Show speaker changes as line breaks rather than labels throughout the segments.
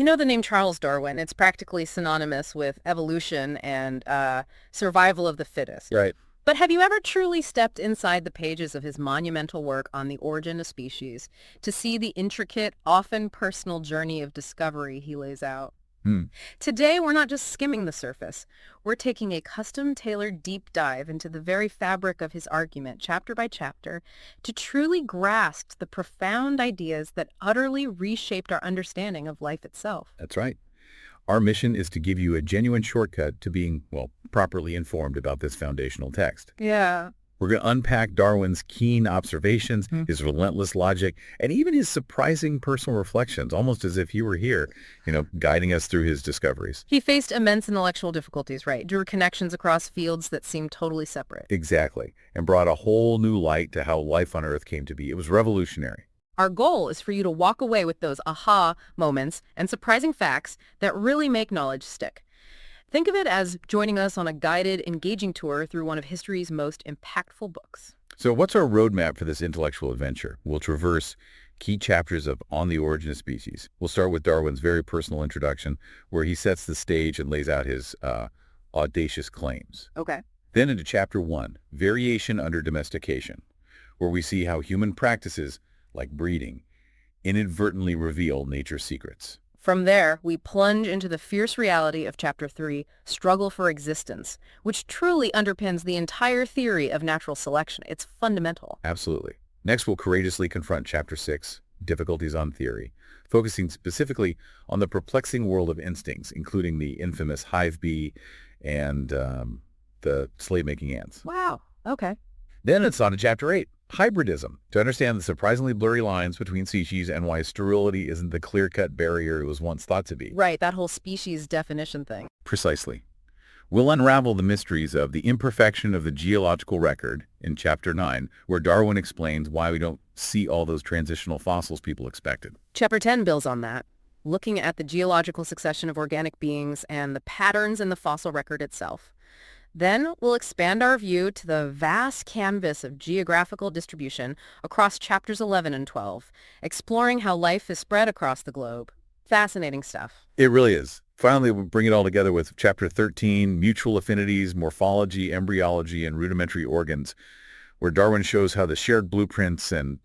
You know the name Charles Darwin, it's practically synonymous with evolution and survival of the fittest.
Right.
But have you ever truly stepped inside the pages of his monumental work on the origin of species to see the intricate, often personal journey of discovery he lays out?
Hmm.
Today, we're not just skimming the surface. We're taking a custom-tailored deep dive into the very fabric of his argument, chapter by chapter, to truly grasp the profound ideas that utterly reshaped our understanding of life itself.
That's right. Our mission is to give you a genuine shortcut to being, well, properly informed about this foundational text.
Yeah.
We're going to unpack Darwin's keen observations, his relentless logic, and even his surprising personal reflections, almost as if he were here, guiding us through his discoveries.
He faced immense intellectual difficulties, right? Drew connections across fields that seemed totally separate.
Exactly. And brought a whole new light to how life on Earth came to be. It was revolutionary.
Our goal is for you to walk away with those aha moments and surprising facts that really make knowledge stick. Think of it as joining us on a guided, engaging tour through one of history's most impactful books.
So what's our roadmap for this intellectual adventure? We'll traverse key chapters of On the Origin of Species. We'll start with Darwin's very personal introduction, where he sets the stage and lays out his audacious claims.
Okay.
Then into Chapter 1, Variation under Domestication, where we see how human practices, like breeding, inadvertently reveal nature's secrets.
From there, we plunge into the fierce reality of Chapter 3, Struggle for Existence, which truly underpins the entire theory of natural selection. It's fundamental.
Absolutely. Next, we'll courageously confront Chapter 6, Difficulties on Theory, focusing specifically on the perplexing world of instincts, including the infamous hive bee and the slave-making ants.
Wow. Okay.
Then it's on to Chapter 8, Hybridism, to understand the surprisingly blurry lines between species and why sterility isn't the clear-cut barrier it was once thought to be.
Right, that whole species definition thing.
Precisely. We'll unravel the mysteries of the imperfection of the geological record in Chapter 9, where Darwin explains why we don't see all those transitional fossils people expected.
Chapter 10 builds on that, looking at the geological succession of organic beings and the patterns in the fossil record itself. Then we'll expand our view to the vast canvas of geographical distribution across chapters 11 and 12, exploring how life is spread across the globe. Fascinating stuff.
It really is. Finally, we'll bring it all together with Chapter 13, Mutual Affinities, Morphology, Embryology, and Rudimentary Organs, where Darwin shows how the shared blueprints and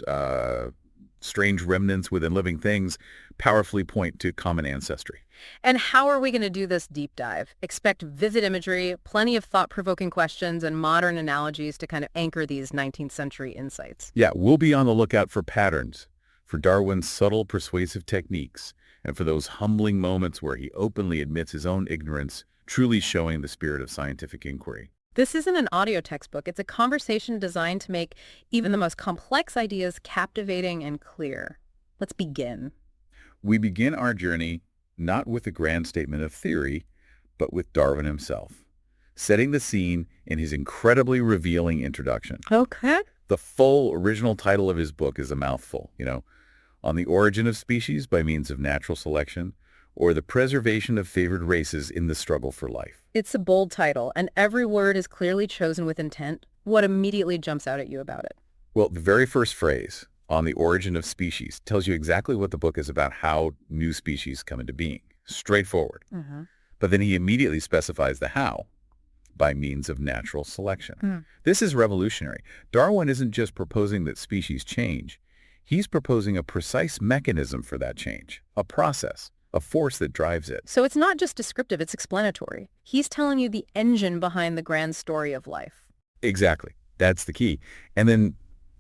strange remnants within living things powerfully point to common ancestry.
And how are we going to do this deep dive? Expect vivid imagery, plenty of thought-provoking questions, and modern analogies to kind of anchor these 19th century insights.
Yeah, we'll be on the lookout for patterns, for Darwin's subtle persuasive techniques, and for those humbling moments where he openly admits his own ignorance, truly showing the spirit of scientific inquiry.
This isn't an audio textbook. It's a conversation designed to make even the most complex ideas captivating and clear. Let's begin.
We begin our journey not with a grand statement of theory, but with Darwin himself, setting the scene in his incredibly revealing introduction.
Okay.
The full original title of his book is a mouthful, On the Origin of Species by Means of Natural Selection, or The Preservation of Favored Races in the Struggle for Life.
It's a bold title, and every word is clearly chosen with intent. What immediately jumps out at you about it?
Well, the very first phrase, On the Origin of Species, tells you exactly what the book is about, how new species come into being. Straightforward. But then he immediately specifies the how, by means of natural selection. This is revolutionary. Darwin isn't just proposing that species change. He's proposing a precise mechanism for that change, a process, a force that drives it.
So it's not just descriptive, it's explanatory. He's telling you the engine behind the grand story of life.
Exactly. That's the key. And then,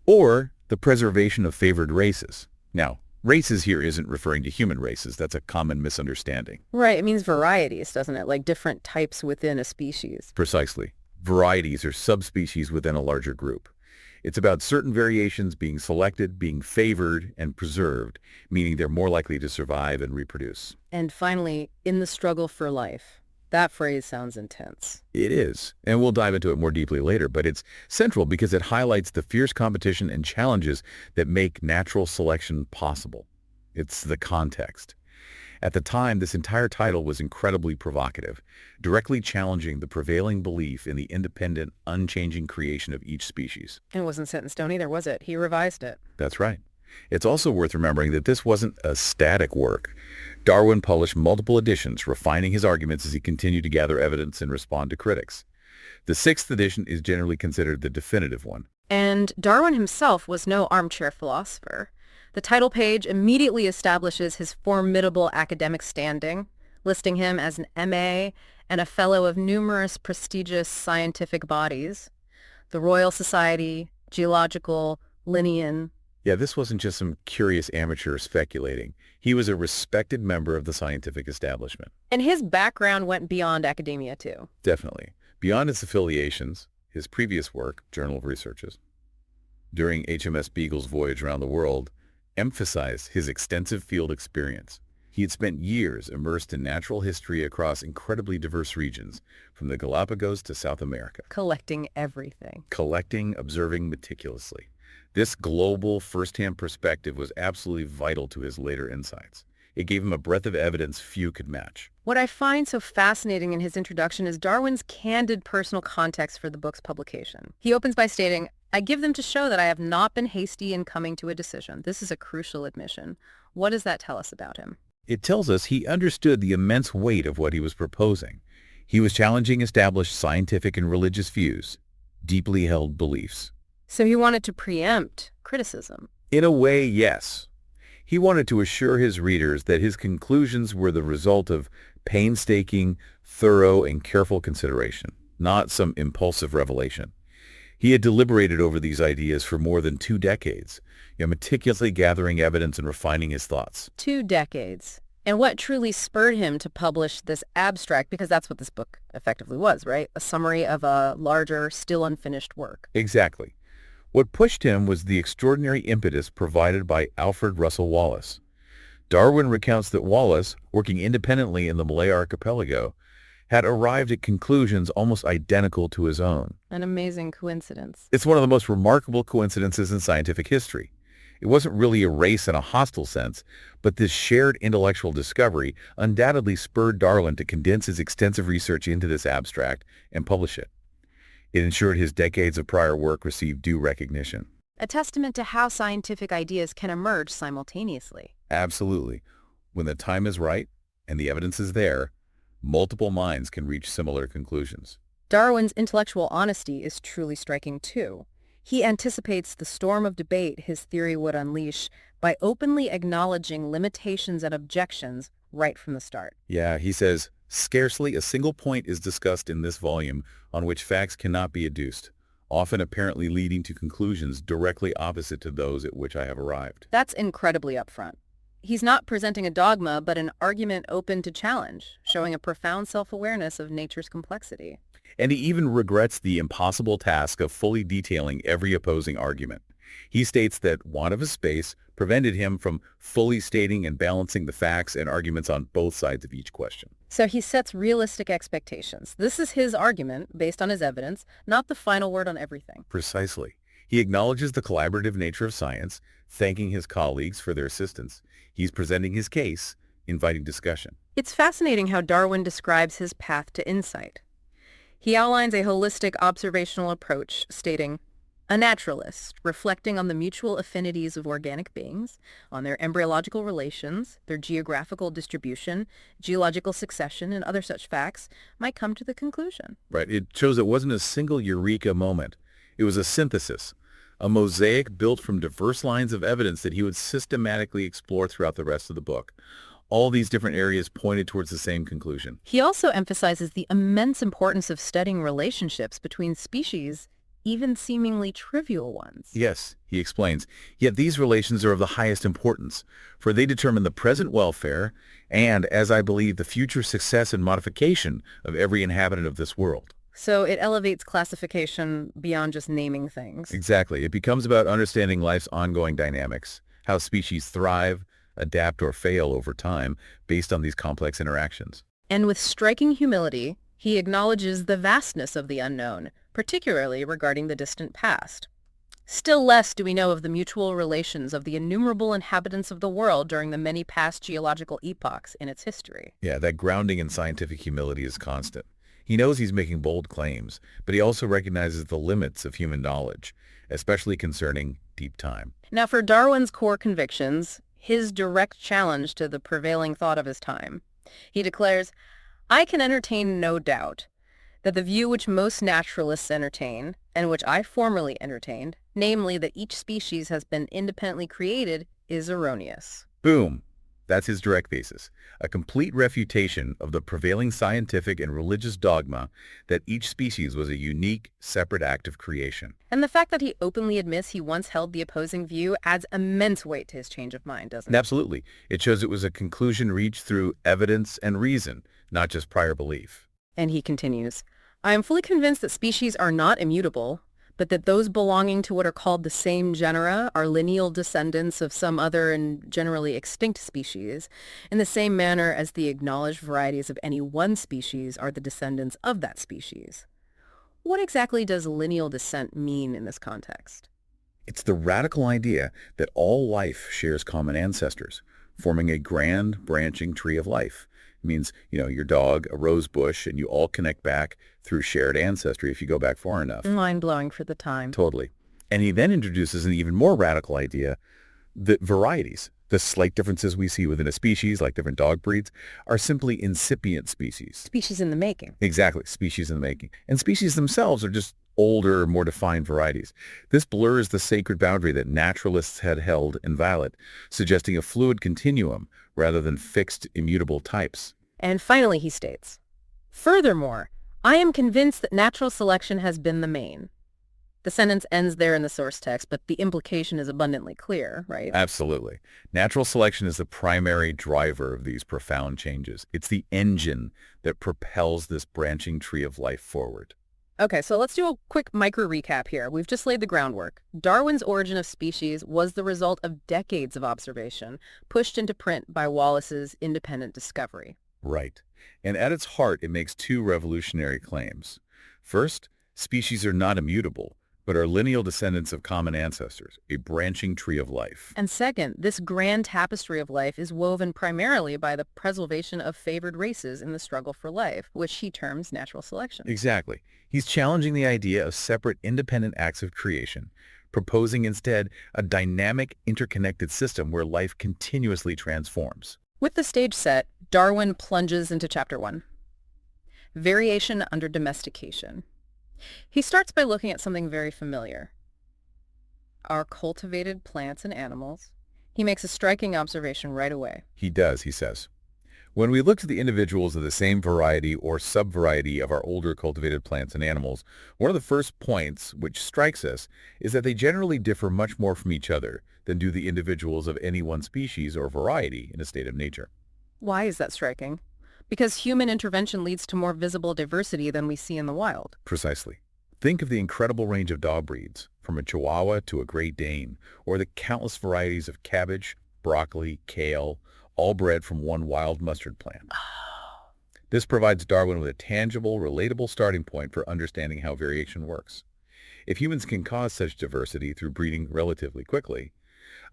or the preservation of favored races. Now, races here isn't referring to human races. That's a common misunderstanding.
Right. It means varieties, doesn't it? Like different types within a species.
Precisely. Varieties or subspecies within a larger group. It's about certain variations being selected, being favored, and preserved, meaning they're more likely to survive and reproduce.
And finally, in the struggle for life. That phrase sounds intense.
It is, and we'll dive into it more deeply later, but it's central because it highlights the fierce competition and challenges that make natural selection possible. It's the context. At the time, this entire title was incredibly provocative, directly challenging the prevailing belief in the independent, unchanging creation of each species.
It wasn't set in stone either, was it? He revised it.
That's right. It's also worth remembering that this wasn't a static work. Darwin published multiple editions, refining his arguments as he continued to gather evidence and respond to critics. The sixth edition is generally considered the definitive one.
And Darwin himself was no armchair philosopher. The title page immediately establishes his formidable academic standing, listing him as an M.A. and a fellow of numerous prestigious scientific bodies, the Royal Society, Geological, Linnean.
Yeah, this wasn't just some curious amateur speculating. He was a respected member of the scientific establishment.
And his background went beyond academia, too.
Definitely. Beyond his affiliations, his previous work, Journal of Researches, during HMS Beagle's voyage around the world, emphasized his extensive field experience. He had spent years immersed in natural history across incredibly diverse regions, from the Galapagos to South America.
Collecting everything.
Collecting, observing meticulously. This global, first-hand perspective was absolutely vital to his later insights. It gave him a breadth of evidence few could match.
What I find so fascinating in his introduction is Darwin's candid personal context for the book's publication. He opens by stating, "I give them to show that I have not been hasty in coming to a decision. This is a crucial admission." What does that tell us about him?
It tells us he understood the immense weight of what he was proposing. He was challenging established scientific and religious views, deeply held beliefs.
So he wanted to preempt criticism.
In a way, yes. He wanted to assure his readers that his conclusions were the result of painstaking, thorough, and careful consideration, not some impulsive revelation. He had deliberated over these ideas for more than 2 decades, meticulously gathering evidence and refining his thoughts.
2 decades. And what truly spurred him to publish this abstract, because that's what this book effectively was, right? A summary of a larger, still unfinished work.
Exactly. What pushed him was the extraordinary impetus provided by Alfred Russel Wallace. Darwin recounts that Wallace, working independently in the Malay Archipelago, had arrived at conclusions almost identical to his own.
An amazing coincidence.
It's one of the most remarkable coincidences in scientific history. It wasn't really a race in a hostile sense, but this shared intellectual discovery undoubtedly spurred Darwin to condense his extensive research into this abstract and publish it. It ensured his decades of prior work received due recognition.
A testament to how scientific ideas can emerge simultaneously.
Absolutely. When the time is right and the evidence is there, multiple minds can reach similar conclusions.
Darwin's intellectual honesty is truly striking too. He anticipates the storm of debate his theory would unleash by openly acknowledging limitations and objections right from the start.
Yeah, he says, "Scarcely a single point is discussed in this volume on which facts cannot be adduced, often apparently leading to conclusions directly opposite to those at which I have arrived."
That's incredibly upfront. He's not presenting a dogma, but an argument open to challenge, showing a profound self-awareness of nature's complexity.
And he even regrets the impossible task of fully detailing every opposing argument. He states that want of a space prevented him from fully stating and balancing the facts and arguments on both sides of each question.
So he sets realistic expectations. This is his argument, based on his evidence, not the final word on everything.
Precisely. He acknowledges the collaborative nature of science, thanking his colleagues for their assistance. He's presenting his case, inviting discussion.
It's fascinating how Darwin describes his path to insight. He outlines a holistic observational approach, stating, "A naturalist, reflecting on the mutual affinities of organic beings, on their embryological relations, their geographical distribution, geological succession, and other such facts, might come to the conclusion."
Right. It shows it wasn't a single eureka moment. It was a synthesis, a mosaic built from diverse lines of evidence that he would systematically explore throughout the rest of the book. All these different areas pointed towards the same conclusion.
He also emphasizes the immense importance of studying relationships between species, even seemingly trivial ones.
Yes, he explains, yet these relations are of the highest importance, for they determine the present welfare and, as I believe, the future success and modification of every inhabitant of this world.
So it elevates classification beyond just naming things.
Exactly. It becomes about understanding life's ongoing dynamics, how species thrive, adapt, or fail over time based on these complex interactions.
And with striking humility, he acknowledges the vastness of the unknown, particularly regarding the distant past. Still less do we know of the mutual relations of the innumerable inhabitants of the world during the many past geological epochs in its history.
Yeah, that grounding in scientific humility is constant. He knows he's making bold claims, but he also recognizes the limits of human knowledge, especially concerning deep time.
Now, for Darwin's core convictions, his direct challenge to the prevailing thought of his time, he declares, "I can entertain no doubt that the view which most naturalists entertain, and which I formerly entertained, namely that each species has been independently created, is erroneous."
Boom! That's his direct thesis, a complete refutation of the prevailing scientific and religious dogma that each species was a unique, separate act of creation.
And the fact that he openly admits he once held the opposing view adds immense weight to his change of mind, doesn't it?
Absolutely. It shows it was a conclusion reached through evidence and reason, not just prior belief.
And he continues, "I am fully convinced that species are not immutable, but that those belonging to what are called the same genera are lineal descendants of some other and generally extinct species, in the same manner as the acknowledged varieties of any one species are the descendants of that species." What exactly does lineal descent mean in this context?
It's the radical idea that all life shares common ancestors, forming a grand branching tree of life. It means, your dog, a rose bush, and you all connect back through shared ancestry if you go back far enough.
Mind-blowing for the time.
Totally. And he then introduces an even more radical idea that varieties, the slight differences we see within a species, like different dog breeds, are simply incipient species.
Species in the making.
Exactly, species in the making. And species themselves are just older, more defined varieties. This blurs the sacred boundary that naturalists had held inviolate, suggesting a fluid continuum rather than fixed, immutable types.
And finally, he states, "Furthermore, I am convinced that natural selection has been the main." The sentence ends there in the source text, but the implication is abundantly clear, right?
Absolutely. Natural selection is the primary driver of these profound changes. It's the engine that propels this branching tree of life forward.
Okay, so let's do a quick micro recap here. We've just laid the groundwork. Darwin's Origin of Species was the result of decades of observation, pushed into print by Wallace's independent discovery.
Right. And at its heart, it makes two revolutionary claims. First, species are not immutable, but are lineal descendants of common ancestors, a branching tree of life.
And second, this grand tapestry of life is woven primarily by the preservation of favored races in the struggle for life, which he terms natural selection.
Exactly. He's challenging the idea of separate, independent acts of creation, proposing instead a dynamic, interconnected system where life continuously transforms.
With the stage set, Darwin plunges into Chapter 1, Variation under Domestication. He starts by looking at something very familiar, our cultivated plants and animals. He makes a striking observation right away.
He does, he says. When we look to the individuals of the same variety or subvariety of our older cultivated plants and animals, one of the first points which strikes us is that they generally differ much more from each other than do the individuals of any one species or variety in a state of nature.
Why is that striking? Because human intervention leads to more visible diversity than we see in the wild.
Precisely. Think of the incredible range of dog breeds, from a Chihuahua to a Great Dane, or the countless varieties of cabbage, broccoli, kale, all bred from one wild mustard plant. This provides Darwin with a tangible, relatable starting point for understanding how variation works. If humans can cause such diversity through breeding relatively quickly,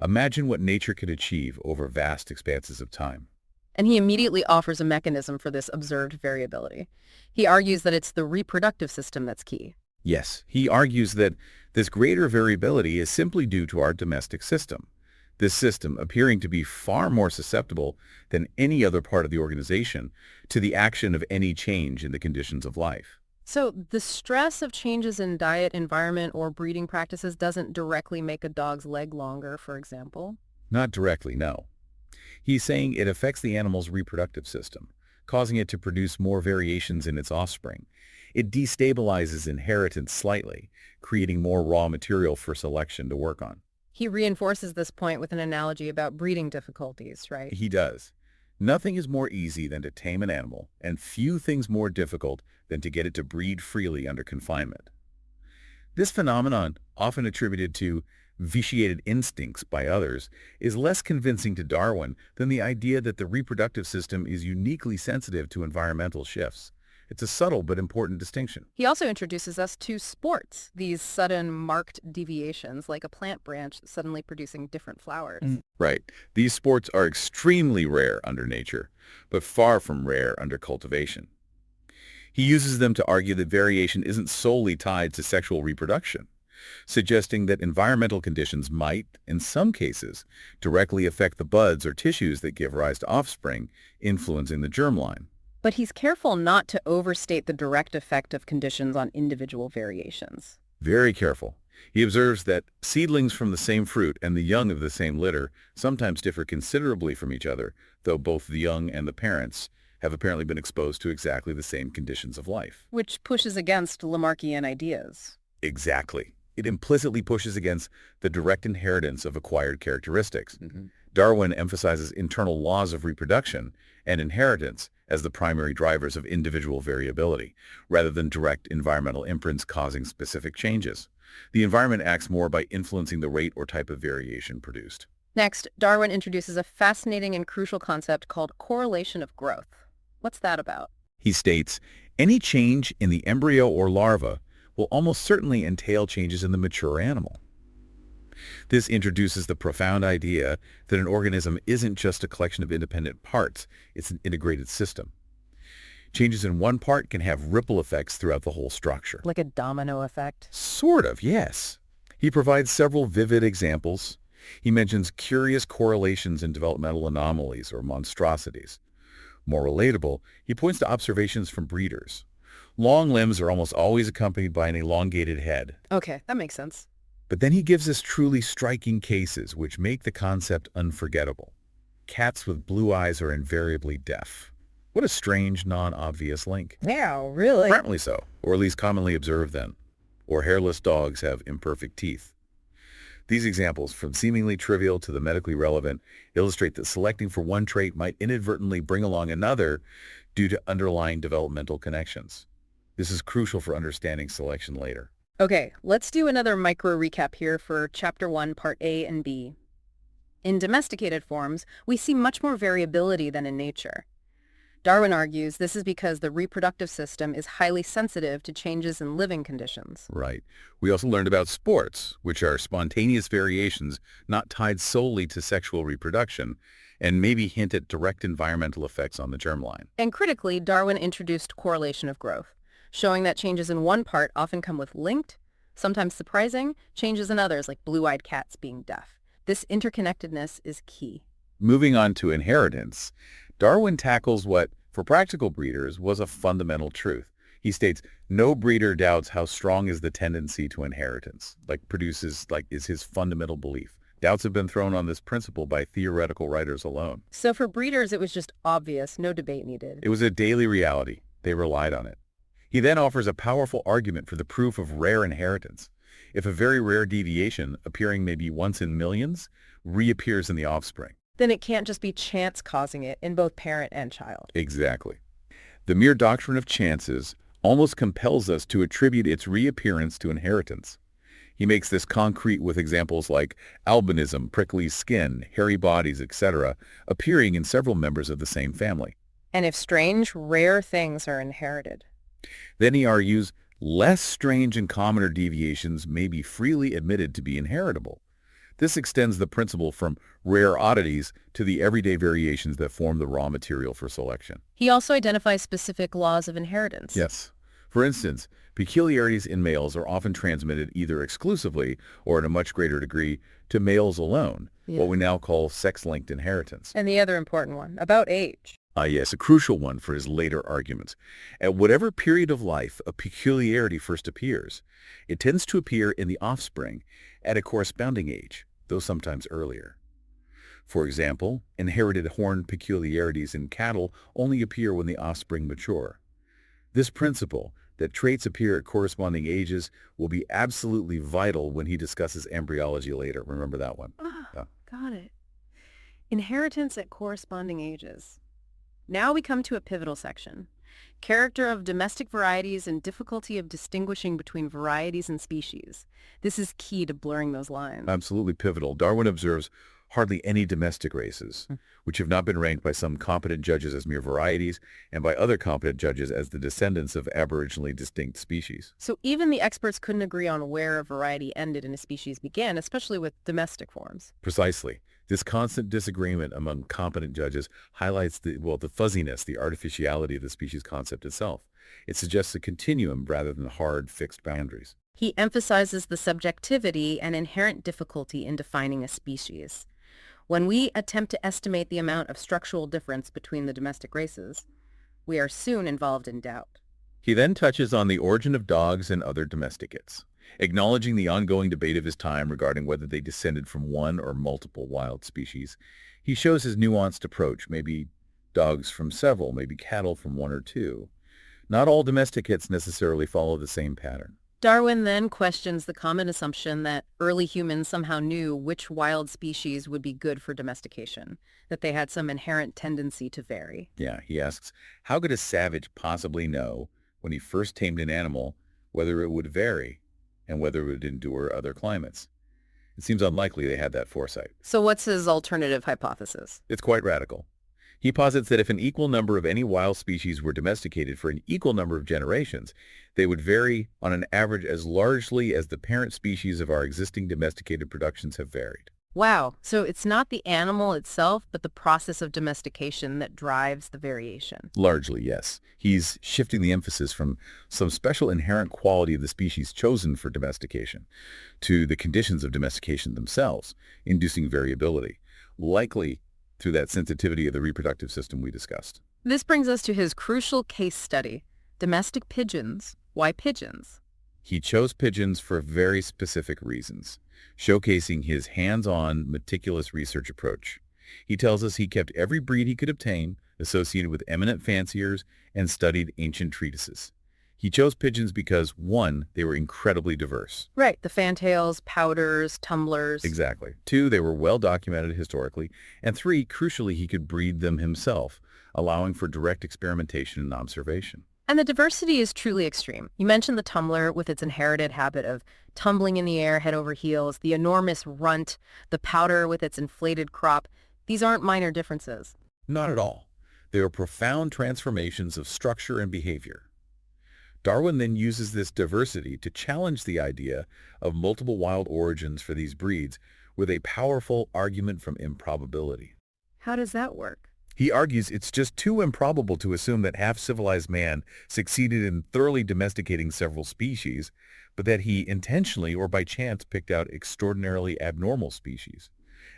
imagine what nature could achieve over vast expanses of time.
And he immediately offers a mechanism for this observed variability. He argues that it's the reproductive system that's key.
Yes, he argues that this greater variability is simply due to our domestic system. This system appearing to be far more susceptible than any other part of the organization to the action of any change in the conditions of life.
So the stress of changes in diet, environment, or breeding practices doesn't directly make a dog's leg longer, for example?
Not directly, no. He's saying it affects the animal's reproductive system, causing it to produce more variations in its offspring. It destabilizes inheritance slightly, creating more raw material for selection to work on.
He reinforces this point with an analogy about breeding difficulties, right?
He does. Nothing is more easy than to tame an animal, and few things more difficult than to get it to breed freely under confinement. This phenomenon, often attributed to vitiated instincts by others, is less convincing to Darwin than the idea that the reproductive system is uniquely sensitive to environmental shifts. It's a subtle but important distinction.
He also introduces us to sports, these sudden marked deviations, like a plant branch suddenly producing different flowers.
Right. These sports are extremely rare under nature, but far from rare under cultivation. He uses them to argue that variation isn't solely tied to sexual reproduction, suggesting that environmental conditions might, in some cases, directly affect the buds or tissues that give rise to offspring, influencing the germline.
But he's careful not to overstate the direct effect of conditions on individual variations.
Very careful. He observes that seedlings from the same fruit and the young of the same litter sometimes differ considerably from each other, though both the young and the parents have apparently been exposed to exactly the same conditions of life.
Which pushes against Lamarckian ideas.
Exactly. It implicitly pushes against the direct inheritance of acquired characteristics. Darwin emphasizes internal laws of reproduction and inheritance as the primary drivers of individual variability, rather than direct environmental imprints causing specific changes. The environment acts more by influencing the rate or type of variation produced.
Next, Darwin introduces a fascinating and crucial concept called correlation of growth. What's that about?
He states, any change in the embryo or larva will almost certainly entail changes in the mature animal. This introduces the profound idea that an organism isn't just a collection of independent parts, it's an integrated system. Changes in one part can have ripple effects throughout the whole structure.
Like a domino effect?
Sort of, yes. He provides several vivid examples. He mentions curious correlations in developmental anomalies or monstrosities. More relatable, he points to observations from breeders. Long limbs are almost always accompanied by an elongated head.
Okay, that makes sense.
But then he gives us truly striking cases which make the concept unforgettable. Cats with blue eyes are invariably deaf. What a strange, non-obvious link.
Yeah, really?
Apparently so, or at least commonly observed then. Or hairless dogs have imperfect teeth. These examples, from seemingly trivial to the medically relevant, illustrate that selecting for one trait might inadvertently bring along another due to underlying developmental connections. This is crucial for understanding selection later.
Okay, let's do another micro recap here for Chapter 1, Part A and B. In domesticated forms, we see much more variability than in nature. Darwin argues this is because the reproductive system is highly sensitive to changes in living conditions.
Right. We also learned about sports, which are spontaneous variations not tied solely to sexual reproduction, and maybe hint at direct environmental effects on the germline.
And critically, Darwin introduced correlation of growth, showing that changes in one part often come with linked, sometimes surprising, changes in others, like blue-eyed cats being deaf. This interconnectedness is key.
Moving on to inheritance, Darwin tackles what, for practical breeders, was a fundamental truth. He states, no breeder doubts how strong is the tendency to inheritance, is his fundamental belief. Doubts have been thrown on this principle by theoretical writers alone.
So for breeders, it was just obvious, no debate needed.
It was a daily reality. They relied on it. He then offers a powerful argument for the proof of rare inheritance. If a very rare deviation, appearing maybe once in millions, reappears in the offspring,
then it can't just be chance causing it in both parent and child.
Exactly. The mere doctrine of chances almost compels us to attribute its reappearance to inheritance. He makes this concrete with examples like albinism, prickly skin, hairy bodies, etc., appearing in several members of the same family.
And if strange, rare things are inherited,
then he argues less strange and commoner deviations may be freely admitted to be inheritable. This extends the principle from rare oddities to the everyday variations that form the raw material for selection.
He also identifies specific laws of inheritance.
Yes. For instance, peculiarities in males are often transmitted either exclusively or in a much greater degree to males alone, what we now call sex-linked inheritance.
And the other important one, about age.
Yes, a crucial one for his later arguments. At whatever period of life a peculiarity first appears, it tends to appear in the offspring at a corresponding age, though sometimes earlier. For example, inherited horn peculiarities in cattle only appear when the offspring mature. This principle, that traits appear at corresponding ages, will be absolutely vital when he discusses embryology later. Remember that one.
Got it. Inheritance at corresponding ages. Now we come to a pivotal section. Character of domestic varieties and difficulty of distinguishing between varieties and species. This is key to blurring those lines.
Absolutely pivotal. Darwin observes hardly any domestic races, which have not been ranked by some competent judges as mere varieties and by other competent judges as the descendants of aboriginally distinct species.
So even the experts couldn't agree on where a variety ended and a species began, especially with domestic forms.
Precisely. This constant disagreement among competent judges highlights the fuzziness, the artificiality of the species concept itself. It suggests a continuum rather than hard, fixed boundaries.
He emphasizes the subjectivity and inherent difficulty in defining a species. When we attempt to estimate the amount of structural difference between the domestic races, we are soon involved in doubt.
He then touches on the origin of dogs and other domesticates, acknowledging the ongoing debate of his time regarding whether they descended from one or multiple wild species. He shows his nuanced approach, maybe dogs from several, maybe cattle from one or two. Not all domesticates necessarily follow the same pattern.
Darwin then questions the common assumption that early humans somehow knew which wild species would be good for domestication, that they had some inherent tendency to vary.
Yeah, he asks, how could a savage possibly know when he first tamed an animal whether it would vary and whether it would endure other climates? It seems unlikely they had that foresight.
So what's his alternative hypothesis?
It's quite radical. He posits that if an equal number of any wild species were domesticated for an equal number of generations, they would vary on an average as largely as the parent species of our existing domesticated productions have varied.
Wow, so it's not the animal itself, but the process of domestication that drives the variation.
Largely, yes. He's shifting the emphasis from some special inherent quality of the species chosen for domestication to the conditions of domestication themselves, inducing variability, likely through that sensitivity of the reproductive system we discussed.
This brings us to his crucial case study, domestic pigeons. Why pigeons?
He chose pigeons for very specific reasons, showcasing his hands-on, meticulous research approach. He tells us he kept every breed he could obtain, associated with eminent fanciers, and studied ancient treatises. He chose pigeons because, one, they were incredibly diverse.
Right, the fantails, powders, tumblers.
Exactly. Two, they were well documented historically. And three, crucially, he could breed them himself, allowing for direct experimentation and observation.
And the diversity is truly extreme. You mentioned the tumbler with its inherited habit of tumbling in the air head over heels, the enormous runt, the powder with its inflated crop. These aren't minor differences.
Not at all. They are profound transformations of structure and behavior. Darwin then uses this diversity to challenge the idea of multiple wild origins for these breeds with a powerful argument from improbability.
How does that work?
He argues it's just too improbable to assume that half-civilized man succeeded in thoroughly domesticating several species, but that he intentionally or by chance picked out extraordinarily abnormal species.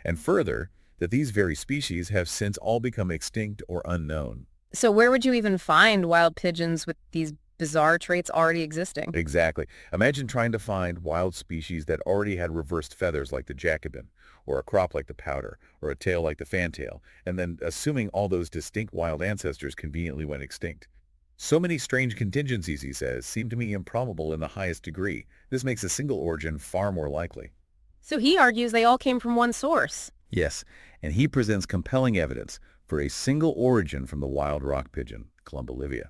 And further, that these very species have since all become extinct or unknown.
So where would you even find wild pigeons with these bizarre traits already existing?
Exactly. Imagine trying to find wild species that already had reversed feathers like the Jacobin, or a crop like the powder, or a tail like the fantail, and then assuming all those distinct wild ancestors conveniently went extinct. So many strange contingencies, he says, seem to me improbable in the highest degree. This makes a single origin far more likely.
So he argues they all came from one source.
Yes, and he presents compelling evidence for a single origin from the wild rock pigeon, Columbolivia.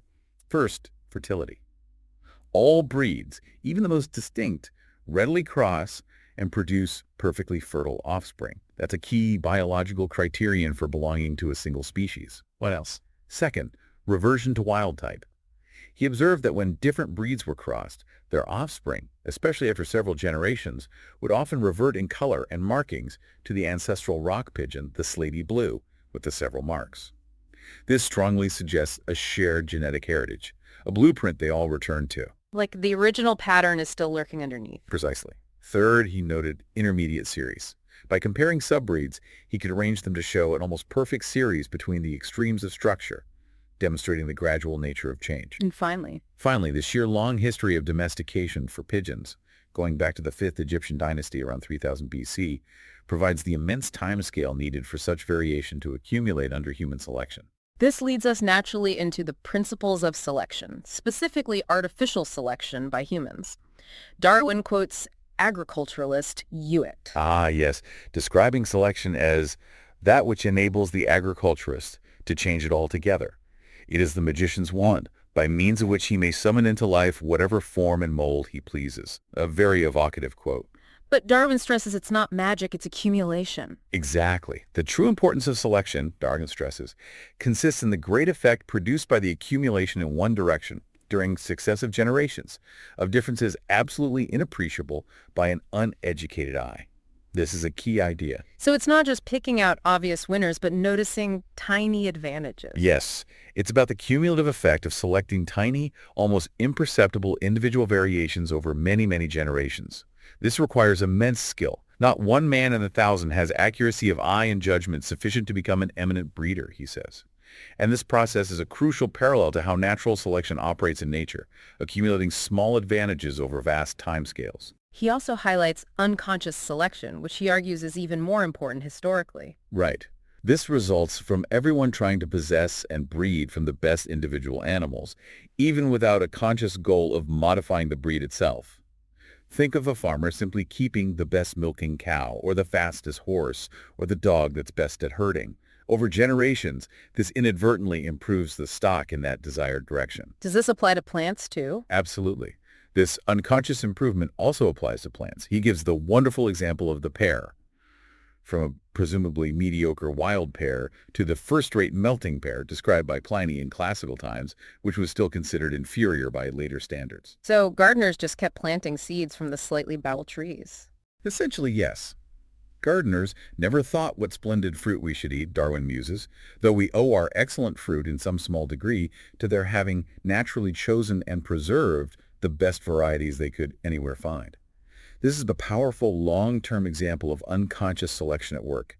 First, fertility. All breeds, even the most distinct, readily cross and produce perfectly fertile offspring. That's a key biological criterion for belonging to a single species. What else? Second, reversion to wild type. He observed that when different breeds were crossed, their offspring, especially after several generations, would often revert in color and markings to the ancestral rock pigeon, the slaty blue, with the several marks. This strongly suggests a shared genetic heritage, a blueprint they all return to.
Like the original pattern is still lurking underneath.
Precisely. Third, he noted intermediate series. By comparing subbreeds, he could arrange them to show an almost perfect series between the extremes of structure, demonstrating the gradual nature of change.
And finally,
the sheer long history of domestication for pigeons, going back to the 5th Egyptian dynasty around 3000 BC, provides the immense timescale needed for such variation to accumulate under human selection.
this leads us naturally into the principles of selection, specifically artificial selection by humans. Darwin quotes agriculturalist Hewitt.
Ah, yes, describing selection as that which enables the agriculturist to change it altogether. It is the magician's wand, by means of which he may summon into life whatever form and mold he pleases. A very evocative quote.
But Darwin stresses it's not magic, it's accumulation.
Exactly. The true importance of selection, Darwin stresses, consists in the great effect produced by the accumulation in one direction during successive generations of differences absolutely inappreciable by an uneducated eye. This is a key idea.
So it's not just picking out obvious winners, but noticing tiny advantages.
Yes, it's about the cumulative effect of selecting tiny, almost imperceptible individual variations over many, many generations. This requires immense skill. Not one man in 1,000 has accuracy of eye and judgment sufficient to become an eminent breeder, he says. And this process is a crucial parallel to how natural selection operates in nature, accumulating small advantages over vast timescales.
He also highlights unconscious selection, which he argues is even more important historically.
Right. This results from everyone trying to possess and breed from the best individual animals, even without a conscious goal of modifying the breed itself. Think of a farmer simply keeping the best milking cow, or the fastest horse, or the dog that's best at herding. Over generations, this inadvertently improves the stock in that desired direction.
Does this apply to plants too?
Absolutely. This unconscious improvement also applies to plants. He gives the wonderful example of the pear, from a presumably mediocre wild pear to the first-rate melting pear described by Pliny in classical times, which was still considered inferior by later standards.
So gardeners just kept planting seeds from the slightly bowel trees.
Essentially, yes. Gardeners never thought what splendid fruit we should eat, Darwin muses, though we owe our excellent fruit in some small degree to their having naturally chosen and preserved the best varieties they could anywhere find. This is a powerful long-term example of unconscious selection at work,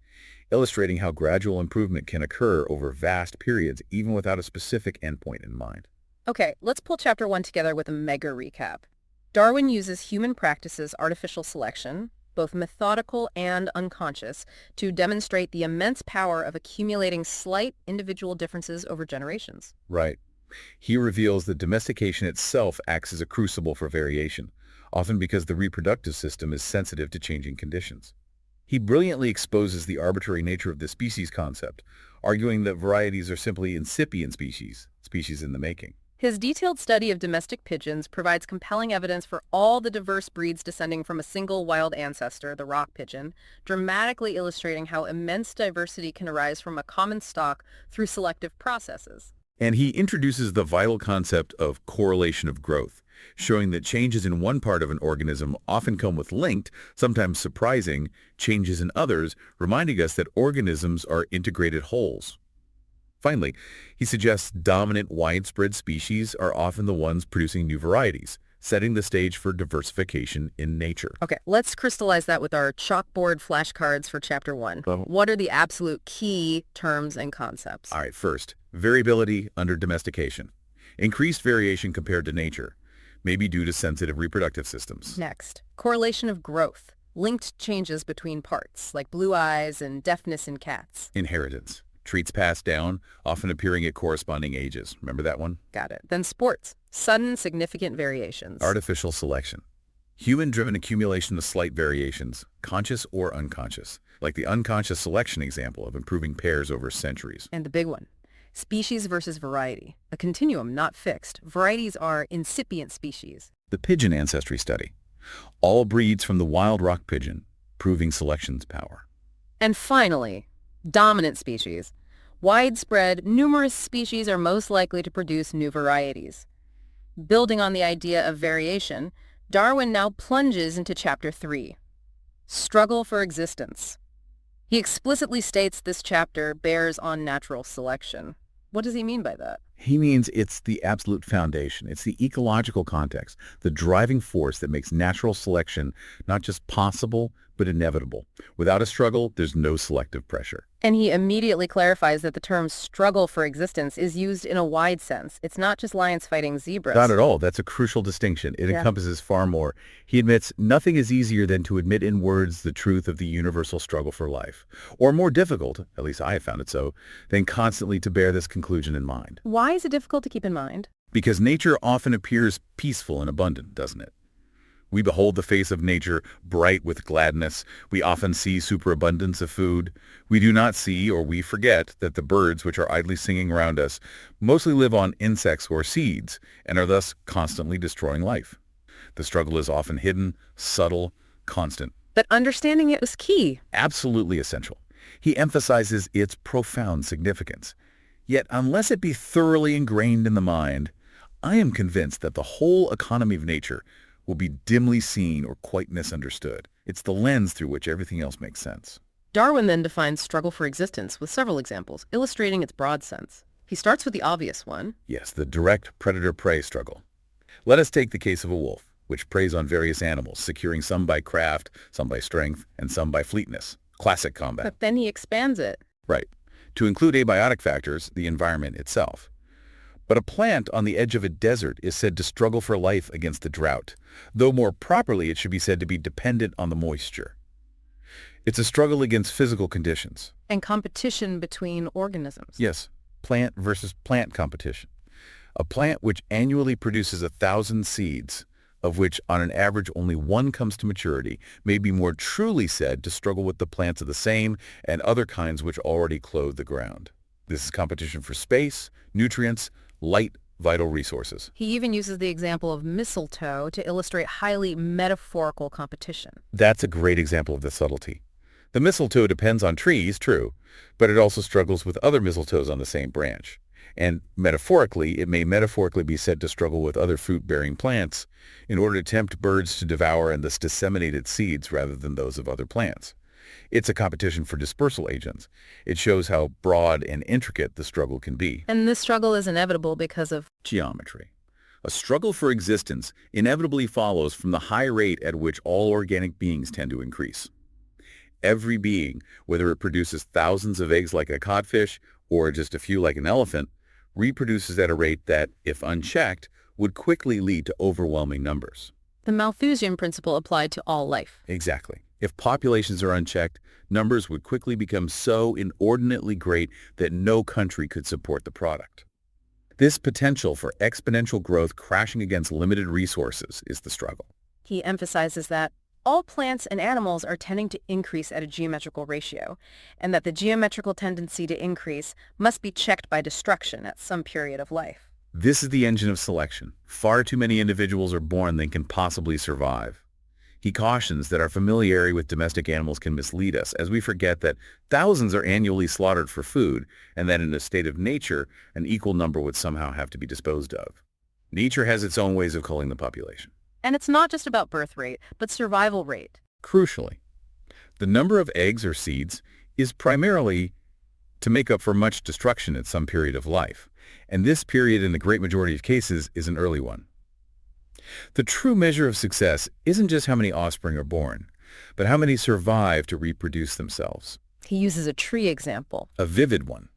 illustrating how gradual improvement can occur over vast periods even without a specific endpoint in mind.
Okay, let's pull Chapter 1 together with a mega recap. Darwin uses human practices artificial selection, both methodical and unconscious, to demonstrate the immense power of accumulating slight individual differences over generations.
Right. He reveals that domestication itself acts as a crucible for variation, often because the reproductive system is sensitive to changing conditions. He brilliantly exposes the arbitrary nature of the species concept, arguing that varieties are simply incipient species in the making.
His detailed study of domestic pigeons provides compelling evidence for all the diverse breeds descending from a single wild ancestor, the rock pigeon, dramatically illustrating how immense diversity can arise from a common stock through selective processes.
And he introduces the vital concept of correlation of growth, showing that changes in one part of an organism often come with linked, sometimes surprising, changes in others, reminding us that organisms are integrated wholes. Finally, he suggests dominant widespread species are often the ones producing new varieties, setting the stage for diversification in nature.
Okay, let's crystallize that with our chalkboard flashcards for Chapter 1. What are the absolute key terms and concepts?
All right, first, variability under domestication. Increased variation compared to nature, maybe due to sensitive reproductive systems.
Next, correlation of growth. Linked changes between parts, like blue eyes and deafness in cats.
Inheritance. Traits passed down, often appearing at corresponding ages. Remember that one?
Got it. Then sports. Sudden, significant variations.
Artificial selection. Human-driven accumulation of slight variations, conscious or unconscious, like the unconscious selection example of improving pairs over centuries.
And the big one. Species versus variety. A continuum, not fixed. Varieties are incipient species.
The pigeon ancestry study. All breeds from the wild rock pigeon, proving selection's power.
And finally, dominant species. Widespread, numerous species are most likely to produce new varieties. Building on the idea of variation, Darwin now plunges into Chapter 3, Struggle for Existence. He explicitly states this chapter bears on natural selection. What does he mean by that?
He means it's the absolute foundation. It's the ecological context, the driving force that makes natural selection not just possible, but inevitable. Without a struggle, there's no selective pressure.
And he immediately clarifies that the term struggle for existence is used in a wide sense. It's not just lions fighting zebras.
Not at all. That's a crucial distinction. It encompasses far more. He admits nothing is easier than to admit in words the truth of the universal struggle for life, or more difficult, at least I have found it so, than constantly to bear this conclusion in mind.
Why is it difficult to keep in mind?
Because nature often appears peaceful and abundant, doesn't it? We behold the face of nature bright with gladness. We often see superabundance of food. We do not see, or we forget, that the birds which are idly singing around us mostly live on insects or seeds and are thus constantly destroying life. The struggle is often hidden, subtle, constant.
But understanding it was key.
Absolutely essential. He emphasizes its profound significance. Yet, unless it be thoroughly ingrained in the mind, I am convinced that the whole economy of nature will be dimly seen or quite misunderstood. It's the lens through which everything else makes sense.
Darwin then defines struggle for existence with several examples, illustrating its broad sense. He starts with the obvious one.
Yes, the direct predator-prey struggle. Let us take the case of a wolf, which preys on various animals, securing some by craft, some by strength, and some by fleetness. Classic combat.
But then he expands it.
Right. To include abiotic factors, the environment itself. But a plant on the edge of a desert is said to struggle for life against the drought, though more properly it should be said to be dependent on the moisture. It's a struggle against physical conditions.
And competition between organisms.
Yes, plant versus plant competition. A plant which annually produces 1,000 seeds, of which on an average only one comes to maturity, may be more truly said to struggle with the plants of the same and other kinds which already clothe the ground. This is competition for space, nutrients, light, vital resources.
He even uses the example of mistletoe to illustrate highly metaphorical competition.
That's a great example of the subtlety. The mistletoe depends on trees, true, but it also struggles with other mistletoes on the same branch. And metaphorically, it may metaphorically be said to struggle with other fruit-bearing plants in order to tempt birds to devour and thus disseminate its seeds rather than those of other plants. It's a competition for dispersal agents. It shows how broad and intricate the struggle can be.
And this struggle is inevitable because of
Geometry. A struggle for existence inevitably follows from the high rate at which all organic beings tend to increase. Every being, whether it produces thousands of eggs like a codfish or just a few like an elephant, reproduces at a rate that, if unchecked, would quickly lead to overwhelming numbers.
the Malthusian principle applied to all life.
Exactly. If populations are unchecked, numbers would quickly become so inordinately great that no country could support the product. This potential for exponential growth crashing against limited resources is the struggle.
He emphasizes that all plants and animals are tending to increase at a geometrical ratio, and that the geometrical tendency to increase must be checked by destruction at some period of life.
This is the engine of selection. Far too many individuals are born than can possibly survive. He cautions that our familiarity with domestic animals can mislead us, as we forget that thousands are annually slaughtered for food, and that in a state of nature, an equal number would somehow have to be disposed of. Nature has its own ways of culling the population.
And it's not just about birth rate, but survival rate.
Crucially, the number of eggs or seeds is primarily to make up for much destruction at some period of life, and this period in the great majority of cases is an early one. The true measure of success isn't just how many offspring are born, but how many survive to reproduce themselves.
He uses a tree example.
A vivid one.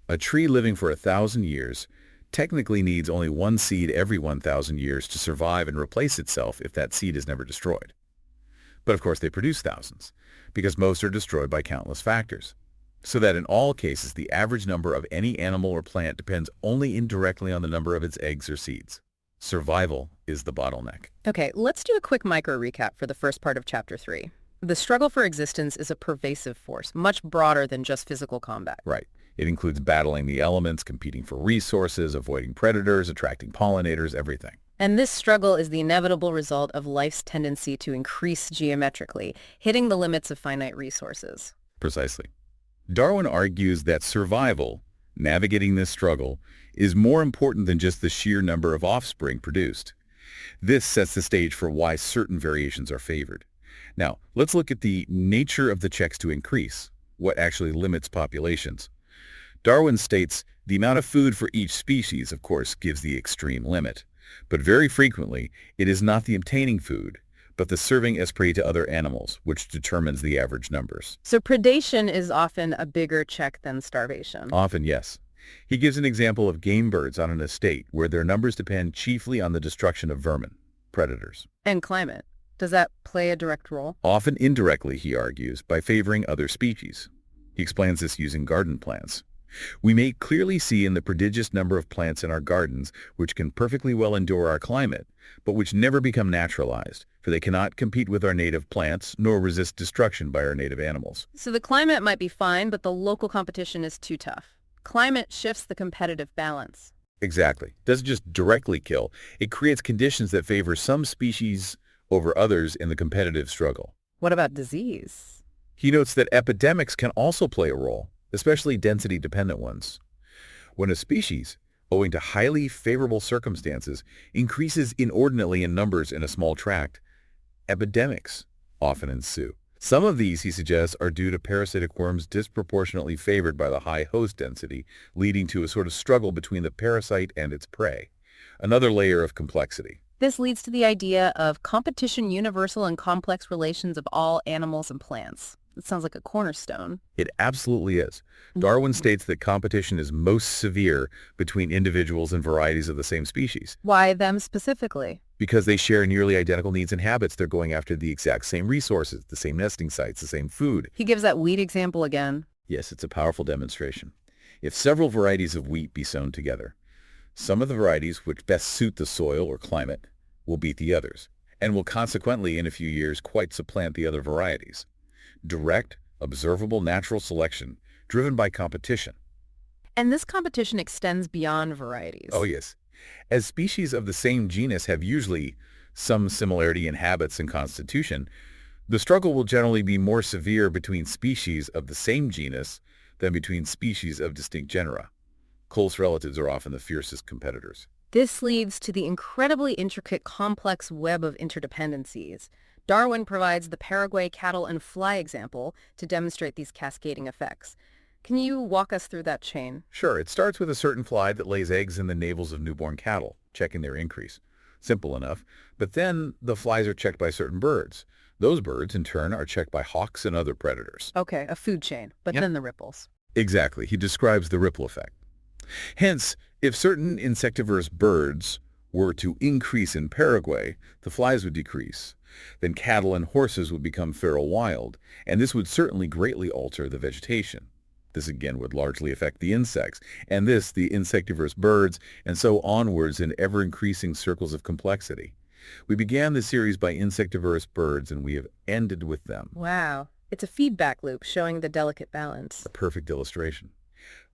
A tree living for 1,000 years technically needs only one seed every 1,000 years to survive and replace itself if that seed is never destroyed. But of course they produce thousands, because most are destroyed by countless factors. So that in all cases the average number of any animal or plant depends only indirectly on the number of its eggs or seeds. Survival is the bottleneck.
Okay, let's do a quick micro recap for the first part of Chapter 3. The struggle for existence is a pervasive force, much broader than just physical combat.
Right. It includes battling the elements, competing for resources, avoiding predators, attracting pollinators, everything.
And this struggle is the inevitable result of life's tendency to increase geometrically, hitting the limits of finite resources.
Precisely. Darwin argues that survival, navigating this struggle, is more important than just the sheer number of offspring produced. This sets the stage for why certain variations are favored. Now, let's look at the nature of the checks to increase, what actually limits populations. Darwin states the amount of food for each species, of course, gives the extreme limit, but very frequently it is not the obtaining food, but the serving as prey to other animals, which determines the average numbers.
So predation is often a bigger check than starvation.
Often, yes. He gives an example of game birds on an estate where their numbers depend chiefly on the destruction of vermin, predators.
And climate. Does that play a direct role?
Often indirectly, he argues, by favoring other species. He explains this using garden plants. We may clearly see in the prodigious number of plants in our gardens which can perfectly well endure our climate, but which never become naturalized, for they cannot compete with our native plants nor resist destruction by our native animals.
So the climate might be fine, but the local competition is too tough. Climate shifts the competitive balance.
Exactly. It doesn't just directly kill. It creates conditions that favor some species over others in the competitive struggle.
What about disease?
He notes that epidemics can also play a role, especially density-dependent ones. When a species, owing to highly favorable circumstances, increases inordinately in numbers in a small tract, epidemics often ensue. Some of these, he suggests, are due to parasitic worms disproportionately favored by the high host density, leading to a sort of struggle between the parasite and its prey. Another layer of complexity.
This leads to the idea of competition, universal and complex relations of all animals and plants. It sounds like a cornerstone.
It absolutely is. Darwin states that competition is most severe between individuals and varieties of the same species.
Why them specifically?
Because they share nearly identical needs and habits. They're going after the exact same resources, the same nesting sites, the same food.
He gives that wheat example again.
Yes, it's a powerful demonstration. If several varieties of wheat be sown together, some of the varieties which best suit the soil or climate will beat the others, and will consequently in a few years quite supplant the other varieties. Direct, observable natural selection driven by competition.
And this competition extends beyond varieties.
Oh yes. As species of the same genus have usually some similarity in habits and constitution, the struggle will generally be more severe between species of the same genus than between species of distinct genera. Close relatives are often the fiercest competitors.
This leads to the incredibly intricate, complex web of interdependencies. Darwin provides the Paraguay cattle and fly example to demonstrate these cascading effects. Can you walk us through that chain?
Sure, it starts with a certain fly that lays eggs in the navels of newborn cattle, checking their increase. Simple enough. But then the flies are checked by certain birds. Those birds, in turn, are checked by hawks and other predators.
Okay, a food chain, but
Yep.
then the ripples.
Exactly. He describes the ripple effect. Hence, if certain insectivorous birds were to increase in Paraguay, the flies would decrease. Then cattle and horses would become feral wild, and this would certainly greatly alter the vegetation. This again would largely affect the insects, and this the insectivorous birds, and so onwards in ever-increasing circles of complexity. We began the series by insectivorous birds, and we have ended with them.
Wow. It's a feedback loop showing the delicate balance.
A perfect illustration.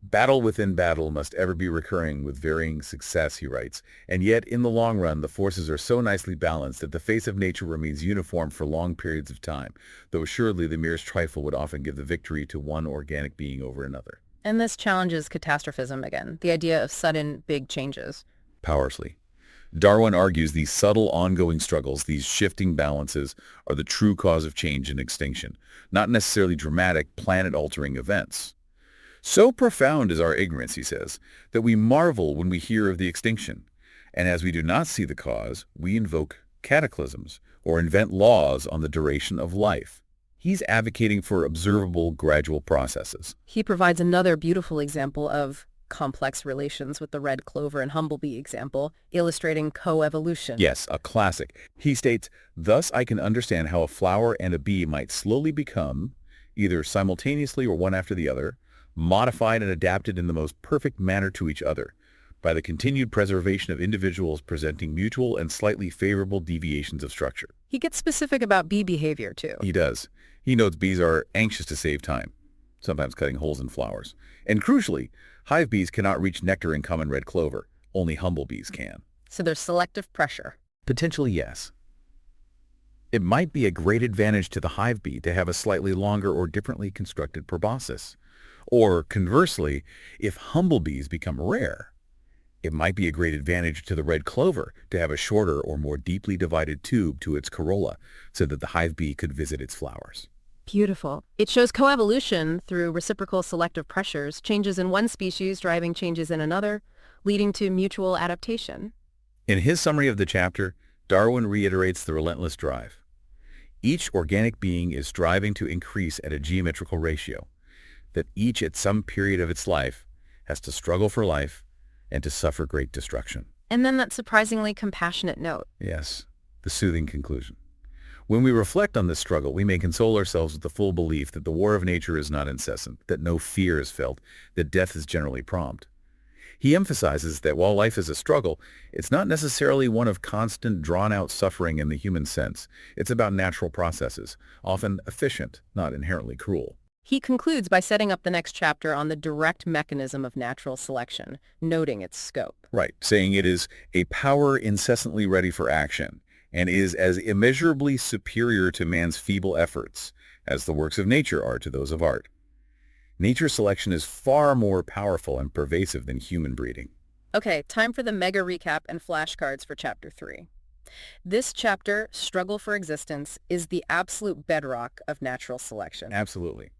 Battle within battle must ever be recurring with varying success, he writes, and yet in the long run the forces are so nicely balanced that the face of nature remains uniform for long periods of time, though assuredly the merest trifle would often give the victory to one organic being over another.
And this challenges catastrophism again, the idea of sudden, big changes.
Powerfully. Darwin argues these subtle ongoing struggles, these shifting balances, are the true cause of change and extinction, not necessarily dramatic, planet-altering events. So profound is our ignorance, he says, that we marvel when we hear of the extinction, and as we do not see the cause, we invoke cataclysms or invent laws on the duration of life. He's advocating for observable, gradual processes.
He provides another beautiful example of complex relations with the red clover and humblebee example, illustrating coevolution.
Yes, a classic. He states, "Thus I can understand how a flower and a bee might slowly become, either simultaneously or one after the other, modified and adapted in the most perfect manner to each other, by the continued preservation of individuals presenting mutual and slightly favorable deviations of structure."
He gets specific about bee behavior, too.
He does. He notes bees are anxious to save time, sometimes cutting holes in flowers. And crucially, hive bees cannot reach nectar in common red clover. Only humblebees can.
So there's selective pressure.
Potentially, yes. It might be a great advantage to the hive bee to have a slightly longer or differently constructed proboscis. Or, conversely, if humblebees become rare, it might be a great advantage to the red clover to have a shorter or more deeply divided tube to its corolla so that the hive bee could visit its flowers.
Beautiful. It shows coevolution through reciprocal selective pressures, changes in one species driving changes in another, leading to mutual adaptation.
In his summary of the chapter, Darwin reiterates the relentless drive. Each organic being is striving to increase at a geometrical ratio, that each at some period of its life has to struggle for life and to suffer great destruction.
And then that surprisingly compassionate note.
Yes, the soothing conclusion. When we reflect on this struggle, we may console ourselves with the full belief that the war of nature is not incessant, that no fear is felt, that death is generally prompt. He emphasizes that while life is a struggle, it's not necessarily one of constant, drawn-out suffering in the human sense. It's about natural processes, often efficient, not inherently cruel.
He concludes by setting up the next chapter on the direct mechanism of natural selection, noting its scope.
Right, saying it is a power incessantly ready for action, and is as immeasurably superior to man's feeble efforts as the works of nature are to those of art. Nature selection is far more powerful and pervasive than human breeding.
Okay, time for the mega recap and flashcards for Chapter 3. This chapter, Struggle for Existence, is the absolute bedrock of natural selection.
Absolutely.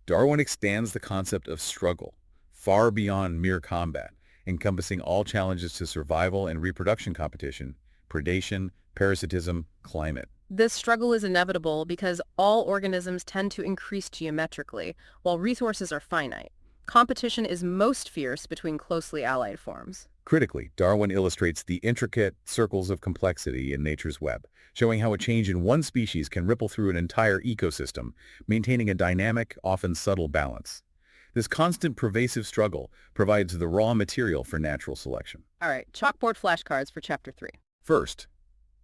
Darwin extends the concept of struggle far beyond mere combat, encompassing all challenges to survival and reproduction competition, predation, parasitism, climate.
This struggle is inevitable because all organisms tend to increase geometrically, while resources are finite. Competition is most fierce between closely allied forms.
Critically, Darwin illustrates the intricate circles of complexity in nature's web, showing how a change in one species can ripple through an entire ecosystem, maintaining a dynamic, often subtle balance. This constant pervasive struggle provides the raw material for natural selection.
All right, chalkboard flashcards for Chapter 3.
First,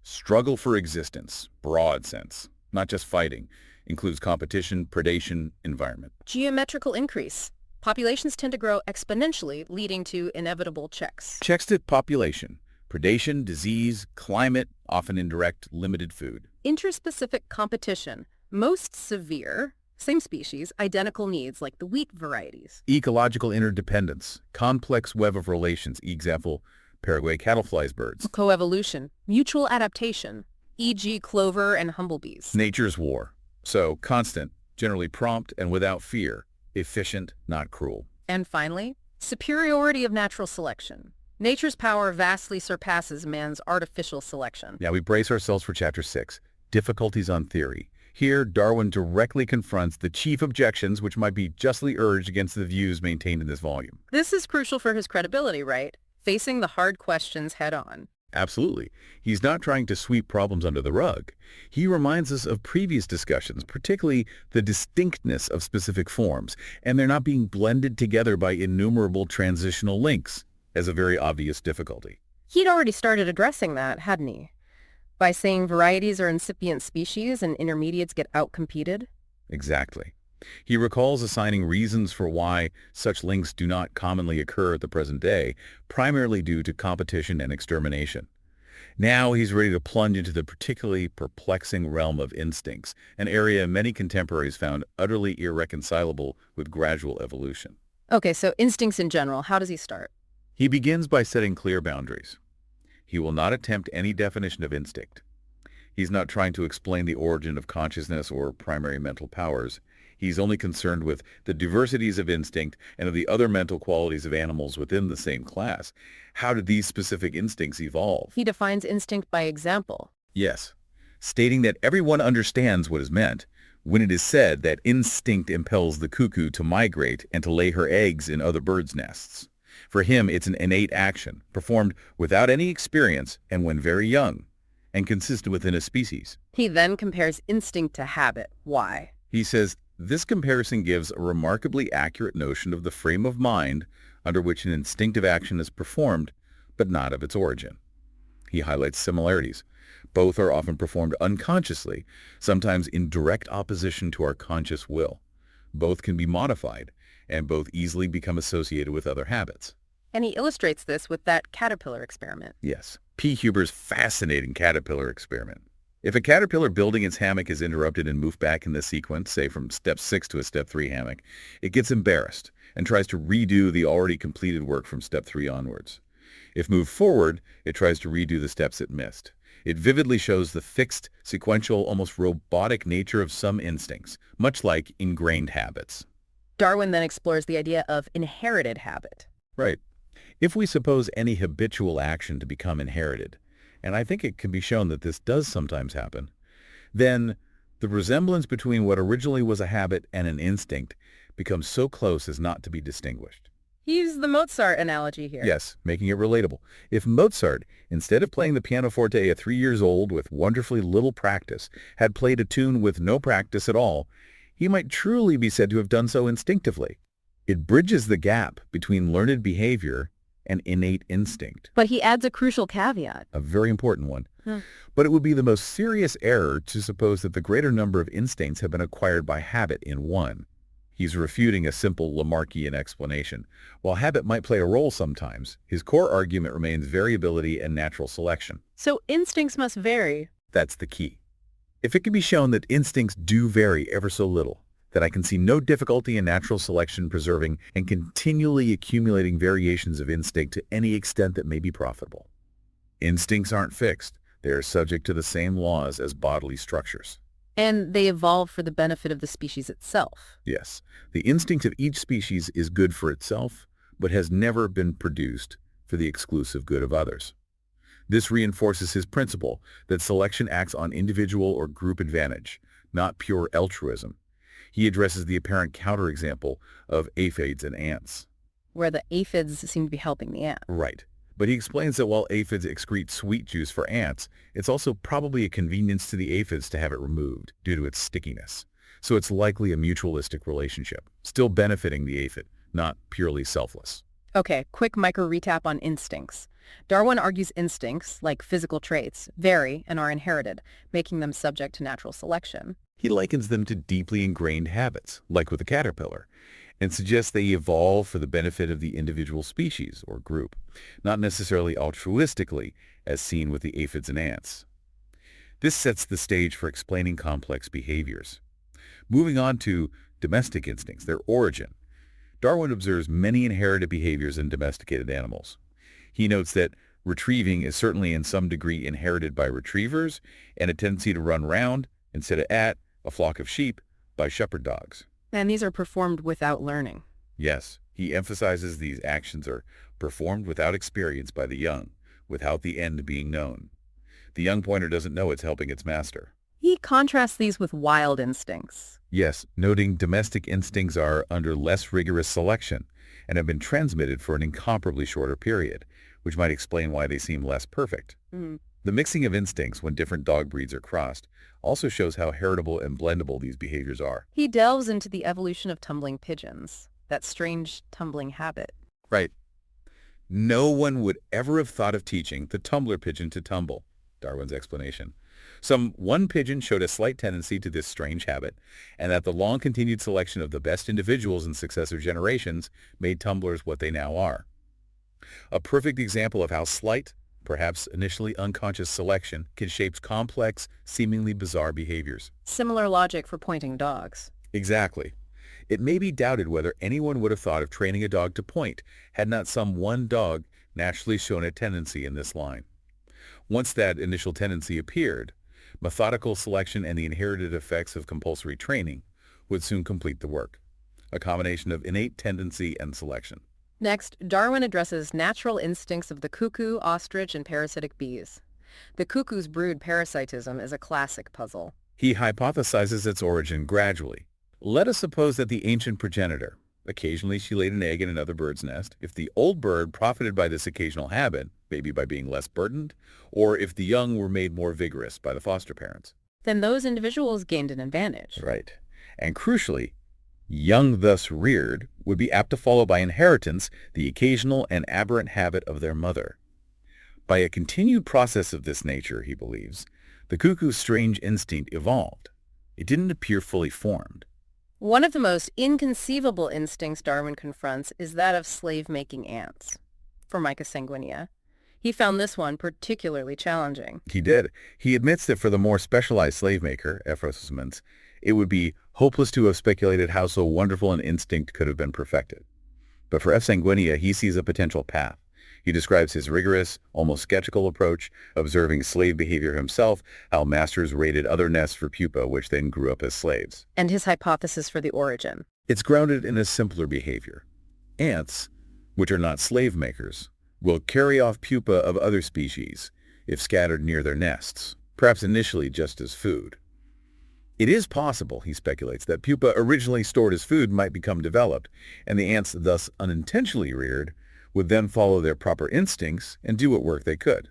struggle for existence, broad sense, not just fighting, includes competition, predation, environment.
Geometrical increase. Populations tend to grow exponentially, leading to inevitable checks.
Checks to population, predation, disease, climate, often indirect, limited food.
Interspecific competition. Most severe. Same species, identical needs like the wheat varieties.
Ecological interdependence, complex web of relations, example, Paraguay cattleflies birds.
Coevolution. Mutual adaptation, e.g. clover and humblebees.
Nature's war, so constant, generally prompt and without fear, efficient, not cruel.
And finally, superiority of natural selection. Nature's power vastly surpasses man's artificial selection.
Now we brace ourselves for Chapter 6, difficulties on theory. Here, Darwin directly confronts the chief objections which might be justly urged against the views maintained in this volume.
This is crucial for his credibility, right? Facing the hard questions head-on.
Absolutely. He's not trying to sweep problems under the rug. He reminds us of previous discussions, particularly the distinctness of specific forms, and they're not being blended together by innumerable transitional links as a very obvious difficulty.
He'd already started addressing that, hadn't he? By saying varieties are incipient species and intermediates get outcompeted?
Exactly. He recalls assigning reasons for why such links do not commonly occur at the present day, primarily due to competition and extermination. Now he's ready to plunge into the particularly perplexing realm of instincts, an area many contemporaries found utterly irreconcilable with gradual evolution.
Okay, so instincts in general, how does he start?
He begins by setting clear boundaries. He will not attempt any definition of instinct. He's not trying to explain the origin of consciousness or primary mental powers. He's only concerned with the diversities of instinct and of the other mental qualities of animals within the same class. How did these specific instincts evolve?
He defines instinct by example.
Yes, stating that everyone understands what is meant when it is said that instinct impels the cuckoo to migrate and to lay her eggs in other birds' nests. For him, it's an innate action, performed without any experience and when very young, and consistent within a species.
He then compares instinct to habit. Why?
He says, this comparison gives a remarkably accurate notion of the frame of mind under which an instinctive action is performed, but not of its origin. He highlights similarities. Both are often performed unconsciously, sometimes in direct opposition to our conscious will. Both can be modified, and both easily become associated with other habits.
And he illustrates this with that caterpillar experiment.
Yes, P. Huber's fascinating caterpillar experiment. If a caterpillar building its hammock is interrupted and moved back in the sequence, say from step 6 to a step 3 hammock, it gets embarrassed and tries to redo the already completed work from step 3 onwards. If moved forward, it tries to redo the steps it missed. It vividly shows the fixed, sequential, almost robotic nature of some instincts, much like ingrained habits.
Darwin then explores the idea of inherited habit.
Right. If we suppose any habitual action to become inherited, and I think it can be shown that this does sometimes happen, then the resemblance between what originally was a habit and an instinct becomes so close as not to be distinguished.
He used the Mozart analogy here.
Yes, making it relatable. If Mozart, instead of playing the pianoforte at 3 years old with wonderfully little practice, had played a tune with no practice at all, he might truly be said to have done so instinctively. It bridges the gap between learned behavior and innate instinct.
But he adds a crucial caveat.
A very important one. But it would be the most serious error to suppose that the greater number of instincts have been acquired by habit in one. He's refuting a simple Lamarckian explanation. While habit might play a role sometimes, his core argument remains variability and natural selection.
So instincts must vary.
That's the key. If it can be shown that instincts do vary ever so little, then I can see no difficulty in natural selection preserving and continually accumulating variations of instinct to any extent that may be profitable. Instincts aren't fixed. They are subject to the same laws as bodily structures.
And they evolve for the benefit of the species itself.
Yes, the instinct of each species is good for itself, but has never been produced for the exclusive good of others. This reinforces his principle that selection acts on individual or group advantage, not pure altruism. He addresses the apparent counterexample of aphids and ants.
Where the aphids seem to be helping the ant.
Right. But he explains that while aphids excrete sweet juice for ants, it's also probably a convenience to the aphids to have it removed due to its stickiness. So it's likely a mutualistic relationship, still benefiting the aphid, not purely selfless.
Okay, quick micro-recap on instincts. Darwin argues instincts, like physical traits, vary and are inherited, making them subject to natural selection.
He likens them to deeply ingrained habits, like with a caterpillar, and suggests they evolve for the benefit of the individual species or group, not necessarily altruistically, as seen with the aphids and ants. This sets the stage for explaining complex behaviors. Moving on to domestic instincts, their origin. Darwin observes many inherited behaviors in domesticated animals. He notes that retrieving is certainly in some degree inherited by retrievers, and a tendency to run round, instead of at, a flock of sheep by shepherd dogs.
And these are performed without learning.
Yes, he emphasizes these actions are performed without experience by the young, without the end being known. The young pointer doesn't know it's helping its master.
He contrasts these with wild instincts.
Yes, noting domestic instincts are under less rigorous selection and have been transmitted for an incomparably shorter period, which might explain why they seem less perfect. The mixing of instincts when different dog breeds are crossed also shows how heritable and blendable these behaviors are.
He delves into the evolution of tumbling pigeons, that strange tumbling habit.
Right. No one would ever have thought of teaching the tumbler pigeon to tumble, Darwin's explanation. Some one pigeon showed a slight tendency to this strange habit, and that the long-continued selection of the best individuals in successive generations made tumblers what they now are. A perfect example of how slight, perhaps initially unconscious selection can shape complex, seemingly bizarre behaviors.
Similar logic for pointing dogs.
Exactly. It may be doubted whether anyone would have thought of training a dog to point had not some one dog naturally shown a tendency in this line. Once that initial tendency appeared, methodical selection and the inherited effects of compulsory training would soon complete the work, a combination of innate tendency and selection.
Next, Darwin addresses natural instincts of the cuckoo, ostrich, and parasitic bees. The cuckoo's brood parasitism is a classic puzzle.
He hypothesizes its origin gradually. Let us suppose that the ancient progenitor, occasionally she laid an egg in another bird's nest, if the old bird profited by this occasional habit, maybe by being less burdened, or if the young were made more vigorous by the foster parents.
Then those individuals gained an advantage.
Right. And crucially, young thus reared would be apt to follow by inheritance the occasional and aberrant habit of their mother. By a continued process of this nature, he believes, the cuckoo's strange instinct evolved. It didn't appear fully formed.
One of the most inconceivable instincts Darwin confronts is that of slave-making ants. Formica sanguinea. He found this one particularly challenging.
He did. He admits that for the more specialized slave maker, Ephrosmens, it would be hopeless to have speculated how so wonderful an instinct could have been perfected. But for F. sanguinea, he sees a potential path. He describes his rigorous, almost skeptical approach, observing slave behavior himself, how masters raided other nests for pupa, which then grew up as slaves.
And his hypothesis for the origin.
It's grounded in a simpler behavior. Ants, which are not slave makers, will carry off pupa of other species if scattered near their nests, perhaps initially just as food. It is possible, he speculates, that pupa originally stored as food might become developed, and the ants thus unintentionally reared would then follow their proper instincts and do what work they could.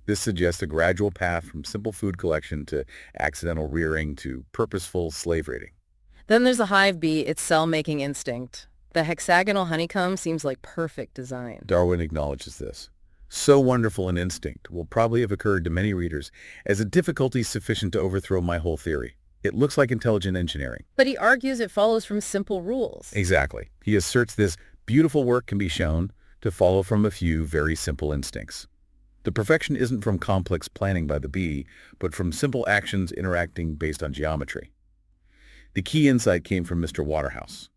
This suggests a gradual path from simple food collection to accidental rearing to purposeful slave raiding.
Then there's the hive bee, its cell-making instinct. The hexagonal honeycomb seems like perfect design.
Darwin acknowledges this. So wonderful an instinct will probably have occurred to many readers as a difficulty sufficient to overthrow my whole theory. It looks like intelligent engineering.
But he argues it follows from simple rules.
Exactly. He asserts this beautiful work can be shown to follow from a few very simple instincts. The perfection isn't from complex planning by the bee, but from simple actions interacting based on geometry. The key insight came from Mr. Waterhouse.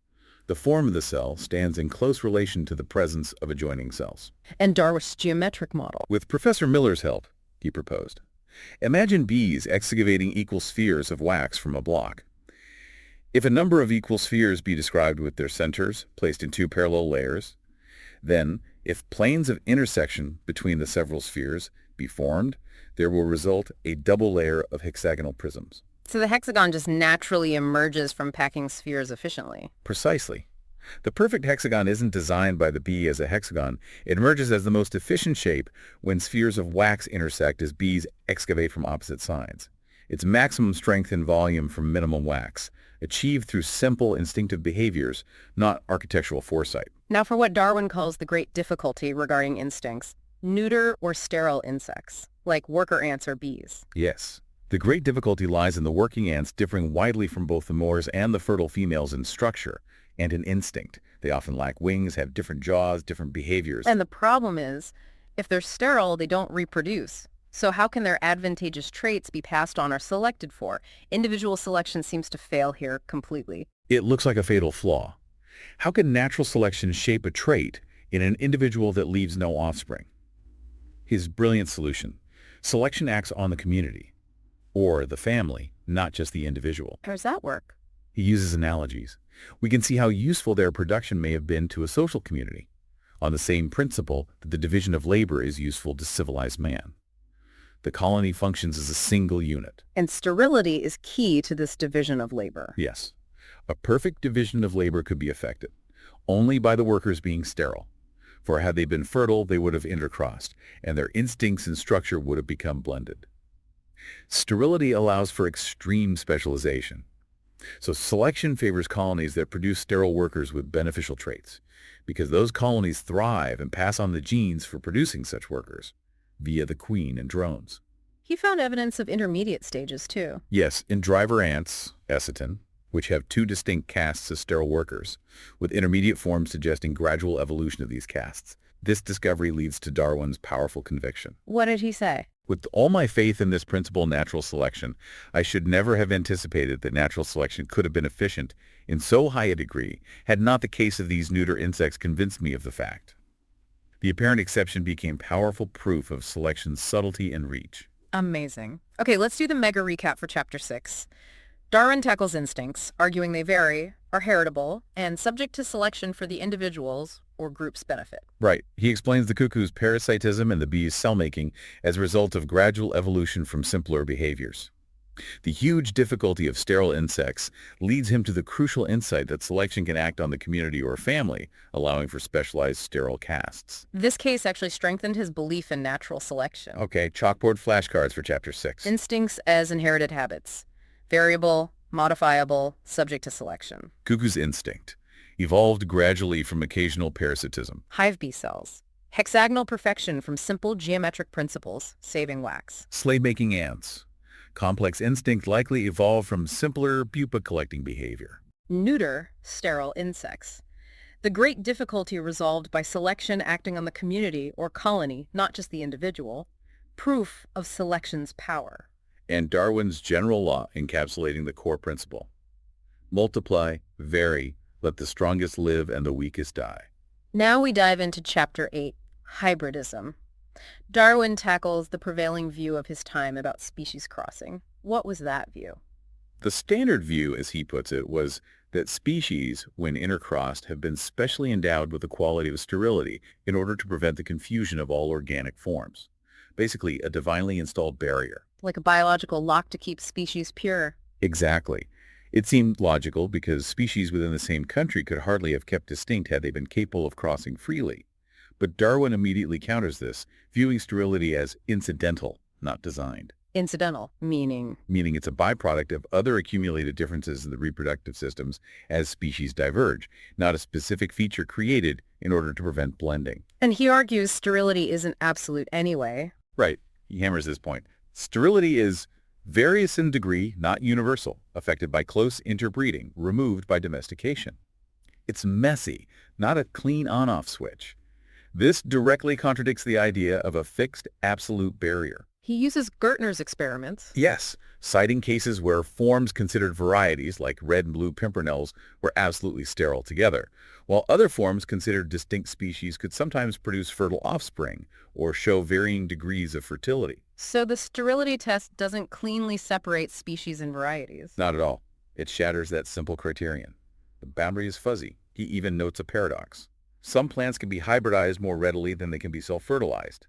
The form of the cell stands in close relation to the presence of adjoining cells.
And Darwin's geometric model.
With Professor Miller's help, he proposed, Imagine bees excavating equal spheres of wax from a block. If a number of equal spheres be described with their centers placed in two parallel layers, then if planes of intersection between the several spheres be formed, there will result a double layer of hexagonal prisms.
So the hexagon just naturally emerges from packing spheres efficiently.
Precisely. The perfect hexagon isn't designed by the bee as a hexagon. It emerges as the most efficient shape when spheres of wax intersect as bees excavate from opposite sides. It's maximum strength and volume from minimum wax, achieved through simple instinctive behaviors, not architectural foresight.
Now for what Darwin calls the great difficulty regarding instincts, neuter or sterile insects, like worker ants or bees.
Yes. The great difficulty lies in the working ants differing widely from both the mores and the fertile females in structure and in instinct. They often lack wings, have different jaws, different behaviors.
And the problem is, if they're sterile, they don't reproduce. So how can their advantageous traits be passed on or selected for? Individual selection seems to fail here completely.
It looks like a fatal flaw. How can natural selection shape a trait in an individual that leaves no offspring? His brilliant solution: selection acts on the community, or the family, not just the individual.
How does that work?
He uses analogies. We can see how useful their production may have been to a social community, on the same principle that the division of labor is useful to civilized man. The colony functions as a single unit.
And sterility is key to this division of labor.
Yes. A perfect division of labor could be effected only by the workers being sterile. For had they been fertile, they would have intercrossed, and their instincts and structure would have become blended. Sterility allows for extreme specialization. So selection favors colonies that produce sterile workers with beneficial traits, because those colonies thrive and pass on the genes for producing such workers, via the queen and drones.
He found evidence of intermediate stages, too.
Yes, in driver ants, eciton, which have two distinct castes of sterile workers, with intermediate forms suggesting gradual evolution of these castes. This discovery leads to Darwin's powerful conviction.
What did he say?
With all my faith in this principle of natural selection, I should never have anticipated that natural selection could have been efficient in so high a degree had not the case of these neuter insects convinced me of the fact. The apparent exception became powerful proof of selection's subtlety and reach.
Amazing. Okay, let's do the mega recap for Chapter 6. Darwin tackles instincts, arguing they vary, are heritable, and subject to selection for the individual's or group's benefit.
Right. He explains the cuckoo's parasitism and the bee's cell-making as a result of gradual evolution from simpler behaviors. The huge difficulty of sterile insects leads him to the crucial insight that selection can act on the community or family, allowing for specialized sterile castes.
This case actually strengthened his belief in natural selection.
Okay, chalkboard flashcards for Chapter 6.
Instincts as inherited habits. Variable, modifiable, subject to selection.
Cuckoo's instinct evolved gradually from occasional parasitism.
Hive bee cells. Hexagonal perfection from simple geometric principles, saving wax.
Slave-making ants. Complex instinct likely evolved from simpler pupa-collecting behavior.
Neuter, sterile insects. The great difficulty resolved by selection acting on the community or colony, not just the individual. Proof of selection's power.
And Darwin's general law encapsulating the core principle: multiply, vary, let the strongest live and the weakest die.
Now we dive into Chapter 8, Hybridism. Darwin tackles the prevailing view of his time about species crossing. What was that view?
The standard view, as he puts it, was that species, when intercrossed, have been specially endowed with the quality of sterility in order to prevent the confusion of all organic forms. Basically, a divinely installed barrier.
Like a biological lock to keep species pure.
Exactly. It seemed logical because species within the same country could hardly have kept distinct had they been capable of crossing freely. But Darwin immediately counters this, viewing sterility as incidental, not designed.
Incidental, meaning?
Meaning it's a byproduct of other accumulated differences in the reproductive systems as species diverge, not a specific feature created in order to prevent blending.
And he argues sterility isn't absolute anyway.
Right. He hammers this point. Sterility is various in degree, not universal, affected by close interbreeding, removed by domestication. It's messy, not a clean on-off switch. This directly contradicts the idea of a fixed absolute barrier.
He uses Gertner's experiments.
Yes, citing cases where forms considered varieties, like red and blue pimpernels, were absolutely sterile together, while other forms considered distinct species could sometimes produce fertile offspring or show varying degrees of fertility.
So the sterility test doesn't cleanly separate species and varieties.
Not at all. It shatters that simple criterion. The boundary is fuzzy. He even notes a paradox. Some plants can be hybridized more readily than they can be self-fertilized,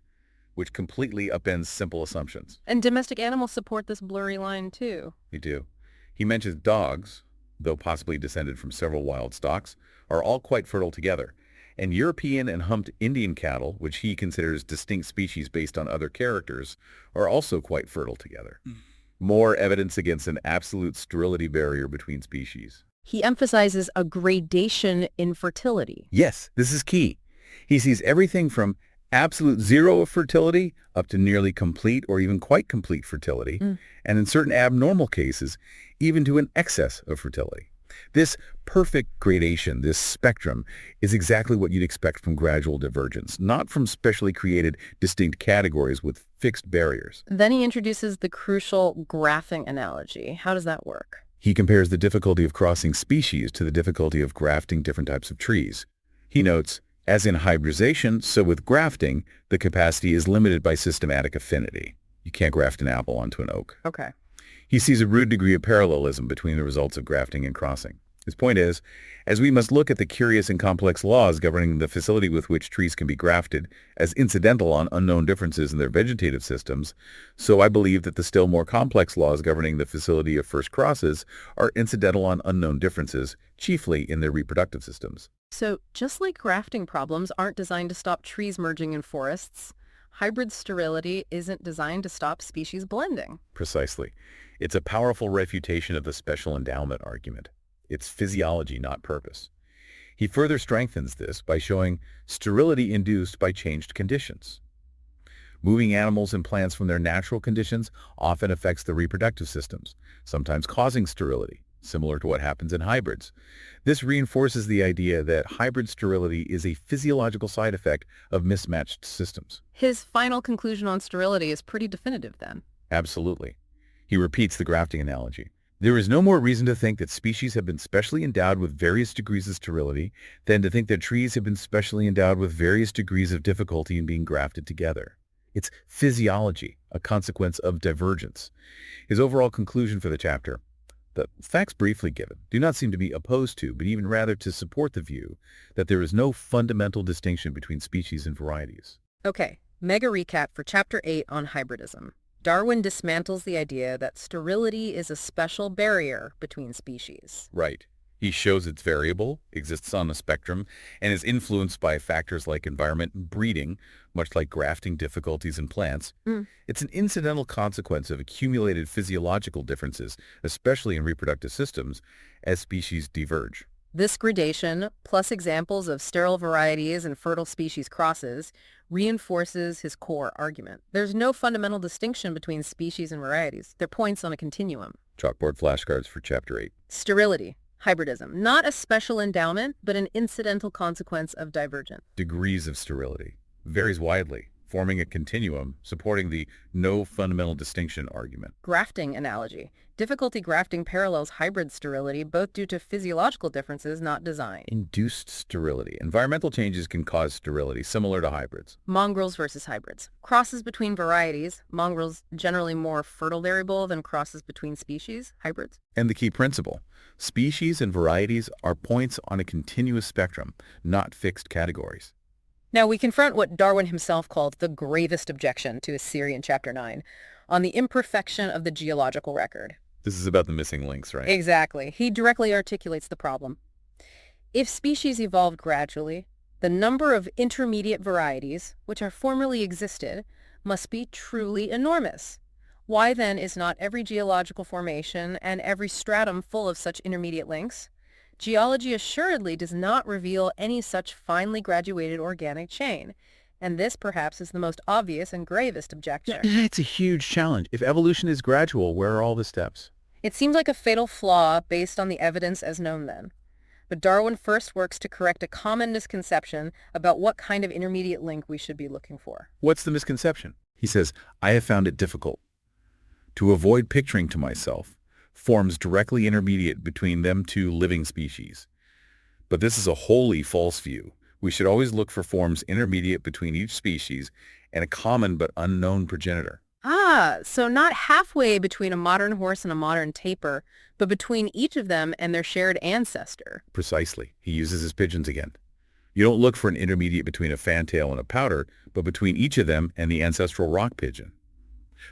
which completely upends simple assumptions.
And domestic animals support this blurry line too.
They do. He mentions dogs, though possibly descended from several wild stocks, are all quite fertile together, and European and humped Indian cattle, which he considers distinct species based on other characters, are also quite fertile together. More evidence against an absolute sterility barrier between species.
He emphasizes a gradation in fertility.
Yes, this is key. He sees everything from absolute zero of fertility up to nearly complete or even quite complete fertility, and in certain abnormal cases, even to an excess of fertility. This perfect gradation, this spectrum, is exactly what you'd expect from gradual divergence, not from specially created distinct categories with fixed barriers.
Then he introduces the crucial graphing analogy. How does that work?
He compares the difficulty of crossing species to the difficulty of grafting different types of trees. He notes, as in hybridization, so with grafting, the capacity is limited by systematic affinity. You can't graft an apple onto an oak.
Okay.
He sees a rude degree of parallelism between the results of grafting and crossing. His point is, as we must look at the curious and complex laws governing the facility with which trees can be grafted as incidental on unknown differences in their vegetative systems, so I believe that the still more complex laws governing the facility of first crosses are incidental on unknown differences, chiefly in their reproductive systems.
So just like grafting problems aren't designed to stop trees merging in forests, hybrid sterility isn't designed to stop species blending.
Precisely. It's a powerful refutation of the special endowment argument. It's physiology, not purpose. He further strengthens this by showing sterility induced by changed conditions. Moving animals and plants from their natural conditions often affects the reproductive systems, sometimes causing sterility, similar to what happens in hybrids. This reinforces the idea that hybrid sterility is a physiological side effect of mismatched systems.
His final conclusion on sterility is pretty definitive then.
Absolutely. He repeats the grafting analogy. There is no more reason to think that species have been specially endowed with various degrees of sterility than to think that trees have been specially endowed with various degrees of difficulty in being grafted together. It's physiology, a consequence of divergence. His overall conclusion for the chapter: the facts briefly given do not seem to be opposed to, but even rather to support the view that there is no fundamental distinction between species and varieties.
Okay, mega recap for Chapter 8 on hybridism. Darwin dismantles the idea that sterility is a special barrier between species.
Right. He shows it's variable, exists on a spectrum, and is influenced by factors like environment and breeding, much like grafting difficulties in plants. It's an incidental consequence of accumulated physiological differences, especially in reproductive systems, as species diverge.
This gradation, plus examples of sterile varieties and fertile species crosses, reinforces his core argument. There's no fundamental distinction between species and varieties. They're points on a continuum.
Chalkboard flashcards for Chapter 8.
Sterility, hybridism, not a special endowment, but an incidental consequence of divergence.
Degrees of sterility. Varies widely, forming a continuum supporting the no fundamental distinction argument.
Grafting analogy. Difficulty grafting parallels hybrid sterility, both due to physiological differences, not design.
Induced sterility. Environmental changes can cause sterility, similar to hybrids.
Mongrels versus hybrids. Crosses between varieties. Mongrels generally more fertile variable than crosses between species, hybrids.
And the key principle: species and varieties are points on a continuous spectrum, not fixed categories.
Now we confront what Darwin himself called the gravest objection to his theory in Chapter 9, on the imperfection of the geological record.
This is about the missing links, right?
Exactly. He directly articulates the problem. If species evolved gradually, the number of intermediate varieties, which are formerly existed, must be truly enormous. Why then is not every geological formation and every stratum full of such intermediate links? Geology assuredly does not reveal any such finely graduated organic chain, and this perhaps is the most obvious and gravest objection.
It's a huge challenge. If evolution is gradual, where are all the steps?
It seems like a fatal flaw based on the evidence as known then. But Darwin first works to correct a common misconception about what kind of intermediate link we should be looking for.
What's the misconception? He says, I have found it difficult to avoid picturing to myself forms directly intermediate between them two living species. But this is a wholly false view. We should always look for forms intermediate between each species and a common but unknown progenitor.
Ah, so not halfway between a modern horse and a modern tapir, but between each of them and their shared ancestor.
Precisely. He uses his pigeons again. You don't look for an intermediate between a fantail and a pouter, but between each of them and the ancestral rock pigeon.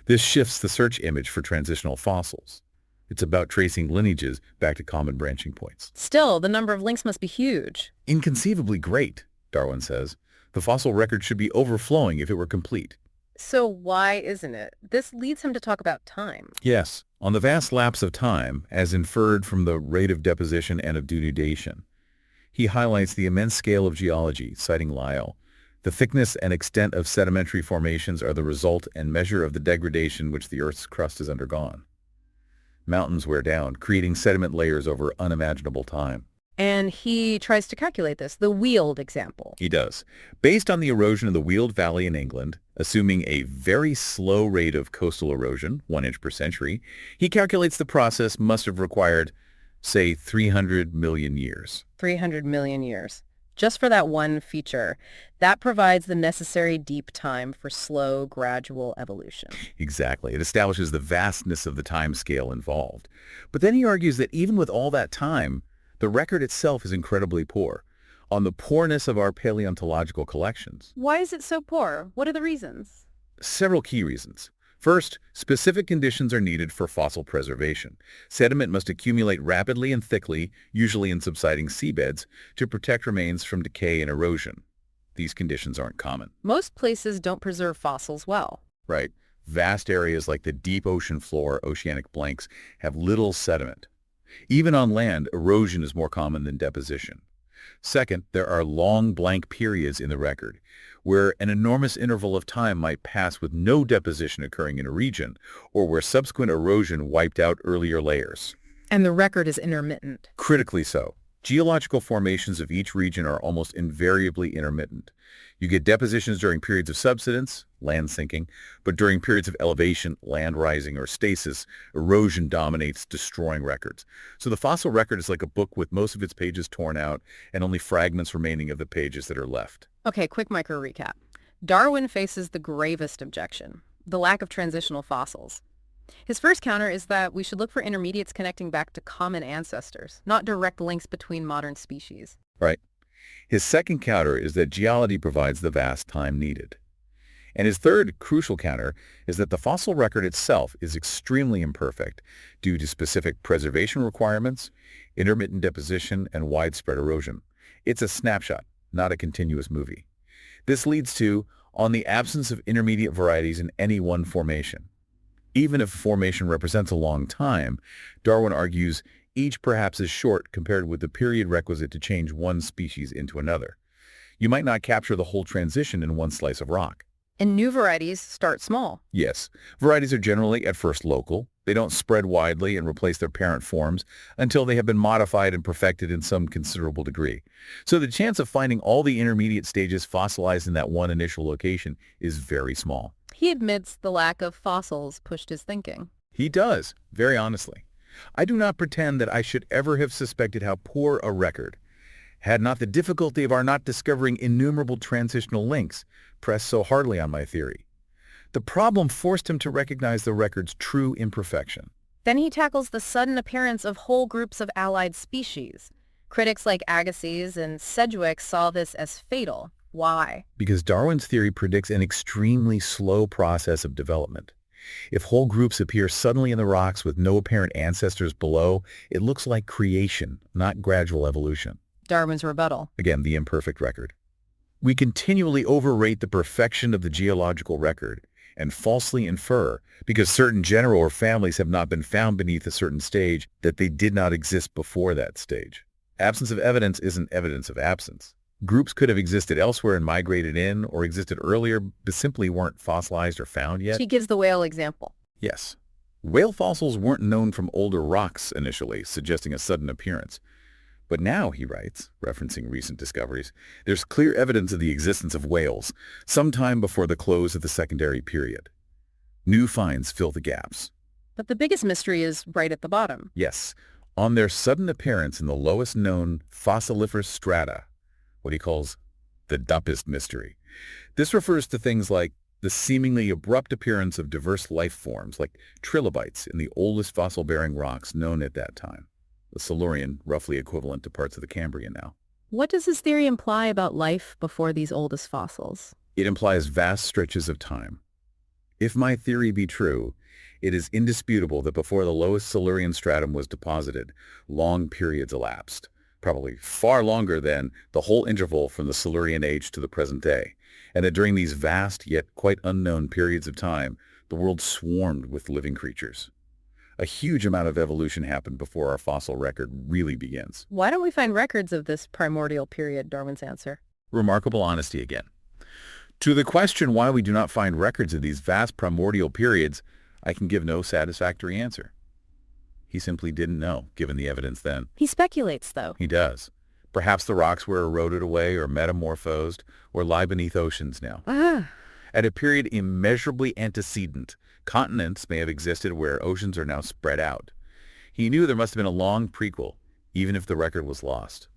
This shifts the search image for transitional fossils. It's about tracing lineages back to common branching points.
Still, the number of links must be huge.
Inconceivably great, Darwin says. The fossil record should be overflowing if it were complete.
So why isn't it? This leads him to talk about time.
Yes, on the vast lapse of time, as inferred from the rate of deposition and of denudation. He highlights the immense scale of geology, citing Lyell. The thickness and extent of sedimentary formations are the result and measure of the degradation which the Earth's crust has undergone. Mountains wear down, creating sediment layers over unimaginable time.
And he tries to calculate this, the Weald example.
He does. Based on the erosion of the Weald Valley in England, assuming a very slow rate of coastal erosion, 1 inch per century, he calculates the process must have required, say, 300 million years.
300 million years. Just for that one feature. That provides the necessary deep time for slow, gradual evolution.
Exactly. It establishes the vastness of the time scale involved. But then he argues that even with all that time, the record itself is incredibly poor, on the poorness of our paleontological collections.
Why is it so poor? What are the reasons?
Several key reasons. First, specific conditions are needed for fossil preservation. Sediment must accumulate rapidly and thickly, usually in subsiding seabeds, to protect remains from decay and erosion. These conditions aren't common.
Most places don't preserve fossils well.
Right. Vast areas like the deep ocean floor, oceanic blanks, have little sediment. Even on land, erosion is more common than deposition. Second, there are long blank periods in the record, where an enormous interval of time might pass with no deposition occurring in a region, or where subsequent erosion wiped out earlier layers.
And the record is intermittent.
Critically so. Geological formations of each region are almost invariably intermittent. You get depositions during periods of subsidence, land sinking, but during periods of elevation, land rising, or stasis, erosion dominates, destroying records. So the fossil record is like a book with most of its pages torn out and only fragments remaining of the pages that are left.
Okay, quick micro recap. Darwin faces the gravest objection, the lack of transitional fossils. His first counter is that we should look for intermediates connecting back to common ancestors, not direct links between modern species.
Right. His second counter is that geology provides the vast time needed. And his third crucial counter is that the fossil record itself is extremely imperfect due to specific preservation requirements, intermittent deposition, and widespread erosion. It's a snapshot, not a continuous movie. This leads to, on the absence of intermediate varieties in any one formation. Even if a formation represents a long time, Darwin argues each perhaps is short compared with the period requisite to change one species into another. You might not capture the whole transition in one slice of rock.
And new varieties start small.
Yes, varieties are generally at first local. They don't spread widely and replace their parent forms until they have been modified and perfected in some considerable degree. So the chance of finding all the intermediate stages fossilized in that one initial location is very small.
He admits the lack of fossils pushed his thinking.
He does, very honestly. I do not pretend that I should ever have suspected how poor a record, had not the difficulty of our not discovering innumerable transitional links pressed so hardly on my theory. The problem forced him to recognize the record's true imperfection.
Then he tackles the sudden appearance of whole groups of allied species. Critics like Agassiz and Sedgwick saw this as fatal. Why?
Because Darwin's theory predicts an extremely slow process of development. If whole groups appear suddenly in the rocks with no apparent ancestors below, it looks like creation, not gradual evolution.
Darwin's rebuttal.
Again, the imperfect record. We continually overrate the perfection of the geological record and falsely infer, because certain genera or families have not been found beneath a certain stage, that they did not exist before that stage. Absence of evidence isn't evidence of absence. Groups could have existed elsewhere and migrated in, or existed earlier, but simply weren't fossilized or found yet.
He gives the whale example.
Yes. Whale fossils weren't known from older rocks initially, suggesting a sudden appearance. But now, he writes, referencing recent discoveries, there's clear evidence of the existence of whales sometime before the close of the secondary period. New finds fill the gaps.
But the biggest mystery is right at the bottom.
Yes, on their sudden appearance in the lowest known fossiliferous strata, what he calls the dumpest mystery. This refers to things like the seemingly abrupt appearance of diverse life forms like trilobites in the oldest fossil-bearing rocks known at that time. The Silurian, roughly equivalent to parts of the Cambrian now.
What does this theory imply about life before these oldest fossils?
It implies vast stretches of time. If my theory be true, it is indisputable that before the lowest Silurian stratum was deposited, long periods elapsed, probably far longer than the whole interval from the Silurian age to the present day, and that during these vast yet quite unknown periods of time, the world swarmed with living creatures. A huge amount of evolution happened before our fossil record really begins.
Why don't we find records of this primordial period? Darwin's answer.
Remarkable honesty again. To the question why we do not find records of these vast primordial periods, I can give no satisfactory answer. He simply didn't know, given the evidence then.
He speculates, though.
He does. Perhaps the rocks were eroded away or metamorphosed or lie beneath oceans now. At a period immeasurably antecedent, continents may have existed where oceans are now spread out. He knew there must have been a long prequel, even if the record was lost.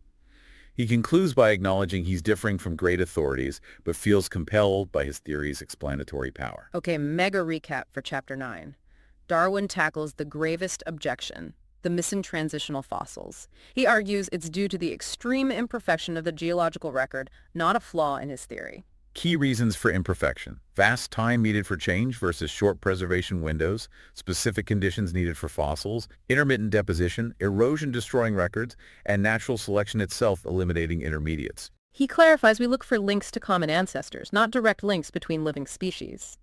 He concludes by acknowledging he's differing from great authorities, but feels compelled by his theory's explanatory power.
Okay, mega recap for Chapter 9. Darwin tackles the gravest objection, the missing transitional fossils. He argues it's due to the extreme imperfection of the geological record, not a flaw in his theory.
Key reasons for imperfection: vast time needed for change versus short preservation windows, specific conditions needed for fossils, intermittent deposition, erosion destroying records, and natural selection itself eliminating intermediates.
He clarifies we look for links to common ancestors, not direct links between living species.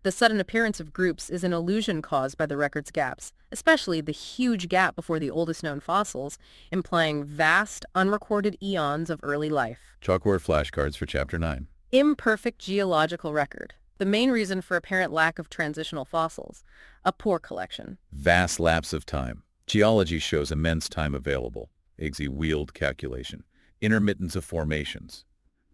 The sudden appearance of groups is an illusion caused by the record's gaps, especially the huge gap before the oldest known fossils, implying vast, unrecorded eons of early life.
Chalkboard flashcards for Chapter 9.
Imperfect geological record. The main reason for apparent lack of transitional fossils. A poor collection.
Vast lapse of time. Geology shows immense time available. Eggsy wheeled calculation. Intermittence of formations.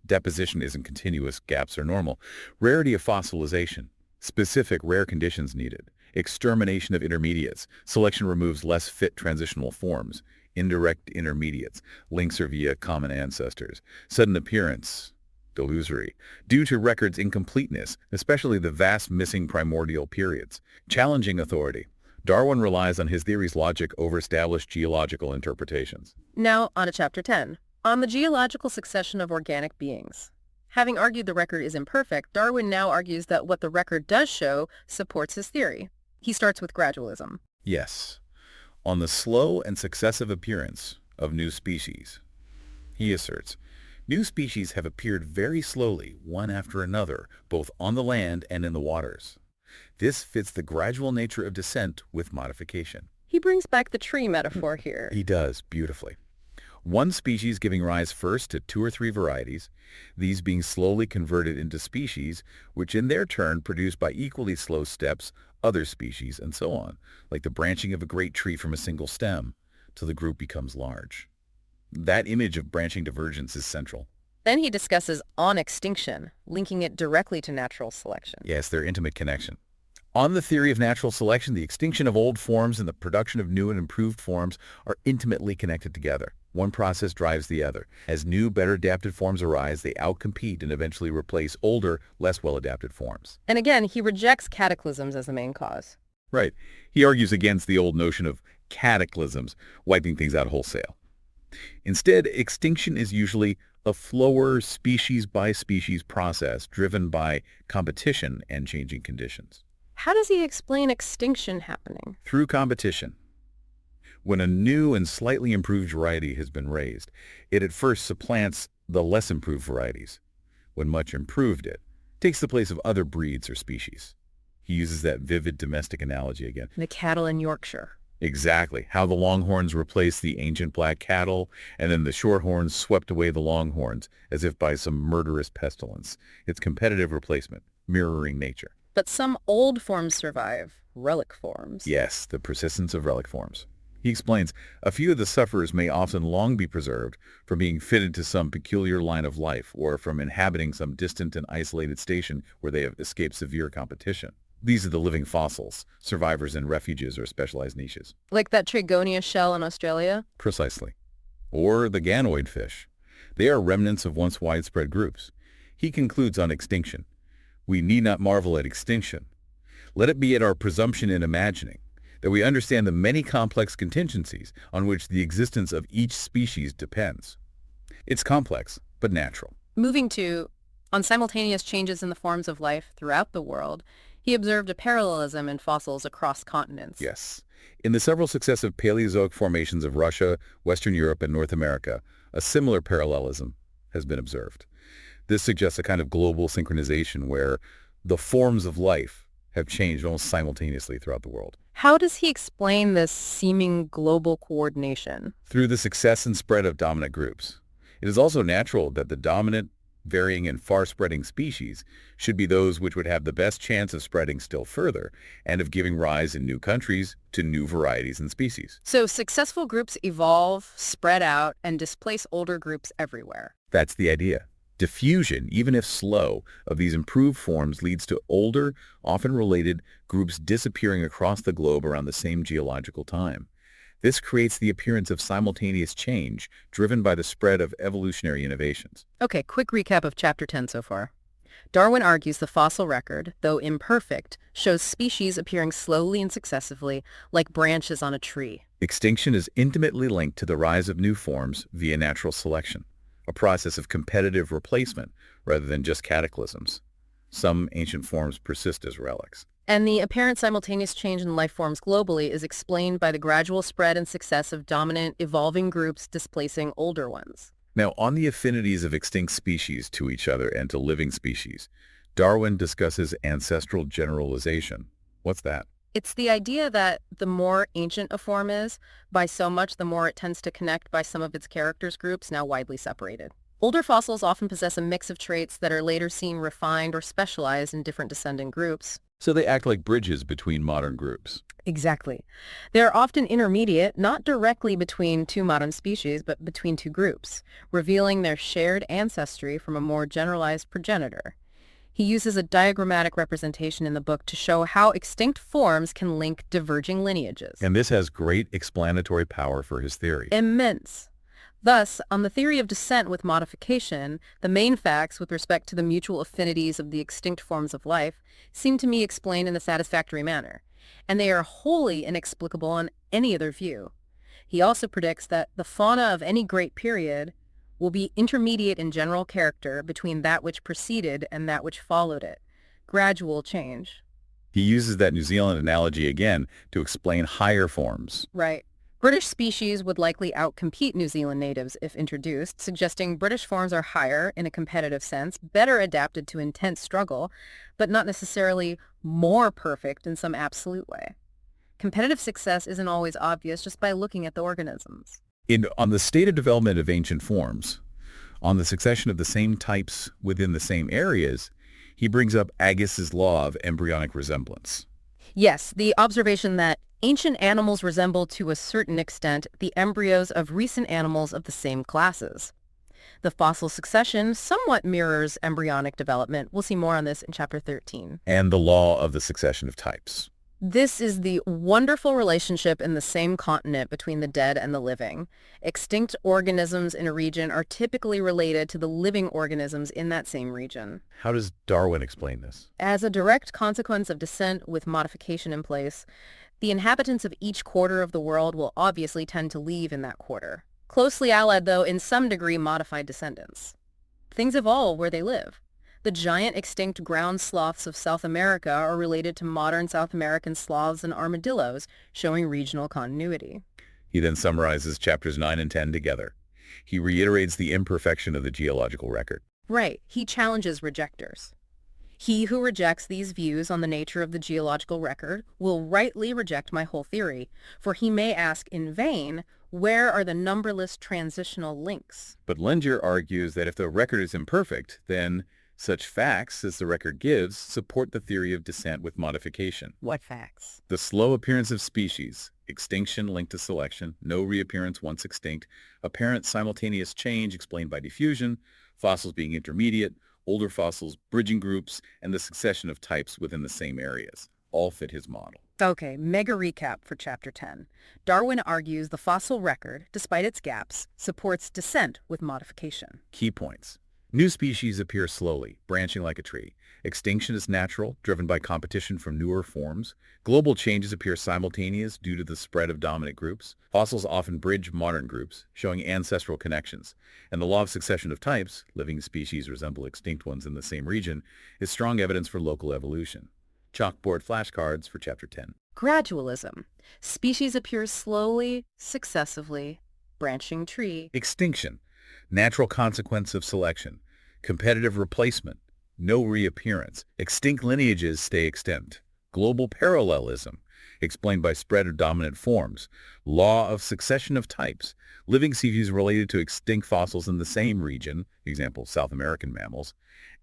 Deposition isn't continuous, gaps are normal. Rarity of fossilization. Specific rare conditions needed. Extermination of intermediates. Selection removes less fit transitional forms. Indirect intermediates. Links are via common ancestors. Sudden appearance. Delusory, due to record's incompleteness, especially the vast missing primordial periods. Challenging authority. Darwin relies on his theory's logic over established geological interpretations.
Now, on to Chapter 10. On the geological succession of organic beings. Having argued the record is imperfect, Darwin now argues that what the record does show supports his theory. He starts with gradualism.
Yes. On the slow and successive appearance of new species, he asserts, new species have appeared very slowly, one after another, both on the land and in the waters. This fits the gradual nature of descent with modification.
He brings back the tree metaphor here.
He does, beautifully. One species giving rise first to 2 or 3 varieties, these being slowly converted into species, which in their turn produce by equally slow steps other species, and so on, like the branching of a great tree from a single stem, till the group becomes large. That image of branching divergence is central.
Then he discusses on extinction, linking it directly to natural selection.
Yes, their intimate connection. On the theory of natural selection, the extinction of old forms and the production of new and improved forms are intimately connected together. One process drives the other. As new, better adapted forms arise, they outcompete and eventually replace older, less well-adapted forms.
And again, he rejects cataclysms as the main cause.
Right. He argues against the old notion of cataclysms, wiping things out wholesale. Instead, extinction is usually a slower species-by-species process driven by competition and changing conditions.
How does he explain extinction happening?
Through competition. When a new and slightly improved variety has been raised, it at first supplants the less improved varieties. When much improved, it takes the place of other breeds or species. He uses that vivid domestic analogy again.
The cattle in Yorkshire.
Exactly. How the Longhorns replaced the ancient black cattle, and then the Shorthorns swept away the Longhorns, as if by some murderous pestilence. It's competitive replacement, mirroring nature.
But some old forms survive, relic forms.
Yes, the persistence of relic forms. He explains, a few of the sufferers may often long be preserved from being fitted to some peculiar line of life or from inhabiting some distant and isolated station where they have escaped severe competition. These are the living fossils, survivors in refuges or specialized niches.
Like that Trigonia shell in Australia?
Precisely. Or the ganoid fish. They are remnants of once widespread groups. He concludes on extinction. We need not marvel at extinction. Let it be at our presumption in imagining that we understand the many complex contingencies on which the existence of each species depends. It's complex, but natural.
Moving to, on simultaneous changes in the forms of life throughout the world, he observed a parallelism in fossils across continents.
Yes. In the several successive Paleozoic formations of Russia, Western Europe, and North America, a similar parallelism has been observed. This suggests a kind of global synchronization where the forms of life have changed almost simultaneously throughout the world.
How does he explain this seeming global coordination?
Through the success and spread of dominant groups. It is also natural that the dominant, varying and far-spreading species should be those which would have the best chance of spreading still further and of giving rise in new countries to new varieties and species.
So successful groups evolve, spread out, and displace older groups everywhere.
That's the idea. Diffusion, even if slow, of these improved forms leads to older, often related, groups disappearing across the globe around the same geological time. This creates the appearance of simultaneous change driven by the spread of evolutionary innovations.
Okay, quick recap of Chapter 10 so far. Darwin argues the fossil record, though imperfect, shows species appearing slowly and successively like branches on a tree.
Extinction is intimately linked to the rise of new forms via natural selection, a process of competitive replacement rather than just cataclysms. Some ancient forms persist as relics.
And the apparent simultaneous change in life forms globally is explained by the gradual spread and success of dominant, evolving groups displacing older ones.
Now, on the affinities of extinct species to each other and to living species, Darwin discusses ancestral generalization. What's that?
It's the idea that the more ancient a form is, by so much the more it tends to connect by some of its characters groups now widely separated. Older fossils often possess a mix of traits that are later seen refined or specialized in different descendant groups.
So they act like bridges between modern groups.
Exactly. They're often intermediate, not directly between two modern species, but between two groups, revealing their shared ancestry from a more generalized progenitor. He uses a diagrammatic representation in the book to show how extinct forms can link diverging lineages.
And this has great explanatory power for his theory.
Immense. Thus, on the theory of descent with modification, the main facts with respect to the mutual affinities of the extinct forms of life seem to me explained in a satisfactory manner, and they are wholly inexplicable on any other view. He also predicts that the fauna of any great period will be intermediate in general character between that which preceded and that which followed it. Gradual change.
He uses that New Zealand analogy again to explain higher forms.
Right. British species would likely outcompete New Zealand natives if introduced, suggesting British forms are higher in a competitive sense, better adapted to intense struggle, but not necessarily more perfect in some absolute way. Competitive success isn't always obvious just by looking at the organisms.
On the state of development of ancient forms, on the succession of the same types within the same areas, he brings up Agus's law of embryonic resemblance.
Yes, the observation that ancient animals resemble to a certain extent the embryos of recent animals of the same classes. The fossil succession somewhat mirrors embryonic development. We'll see more on this in Chapter 13.
And the law of the succession of types.
This is the wonderful relationship in the same continent between the dead and the living. Extinct organisms in a region are typically related to the living organisms in that same region.
How does Darwin explain this?
As a direct consequence of descent with modification in place, the inhabitants of each quarter of the world will obviously tend to leave in that quarter. Closely allied, though, in some degree modified descendants. Things evolve where they live. The giant extinct ground sloths of South America are related to modern South American sloths and armadillos, showing regional continuity.
He then summarizes chapters 9 and 10 together. He reiterates the imperfection of the geological record.
Right. He challenges rejectors. He who rejects these views on the nature of the geological record will rightly reject my whole theory, for he may ask in vain, where are the numberless transitional links?
But Lenger argues that if the record is imperfect, then Such facts as the record gives support the theory of descent with modification.
What facts?
The slow appearance of species, extinction linked to selection, no reappearance once extinct, apparent simultaneous change explained by diffusion, fossils being intermediate, older fossils bridging groups, and the succession of types within the same areas all fit his model.
Okay, mega recap for Chapter 10. Darwin argues the fossil record, despite its gaps, supports descent with modification.
Key points. New species appear slowly, branching like a tree. Extinction is natural, driven by competition from newer forms. Global changes appear simultaneous due to the spread of dominant groups. Fossils often bridge modern groups, showing ancestral connections. And the law of succession of types, living species resemble extinct ones in the same region, is strong evidence for local evolution. Chalkboard flashcards for Chapter 10.
Gradualism. Species appear slowly, successively, branching tree.
Extinction. Natural consequence of selection. Competitive replacement. No reappearance. Extinct lineages stay extinct. Global parallelism, explained by spread of dominant forms. Law of succession of types. Living species related to extinct fossils in the same region, example, South American mammals.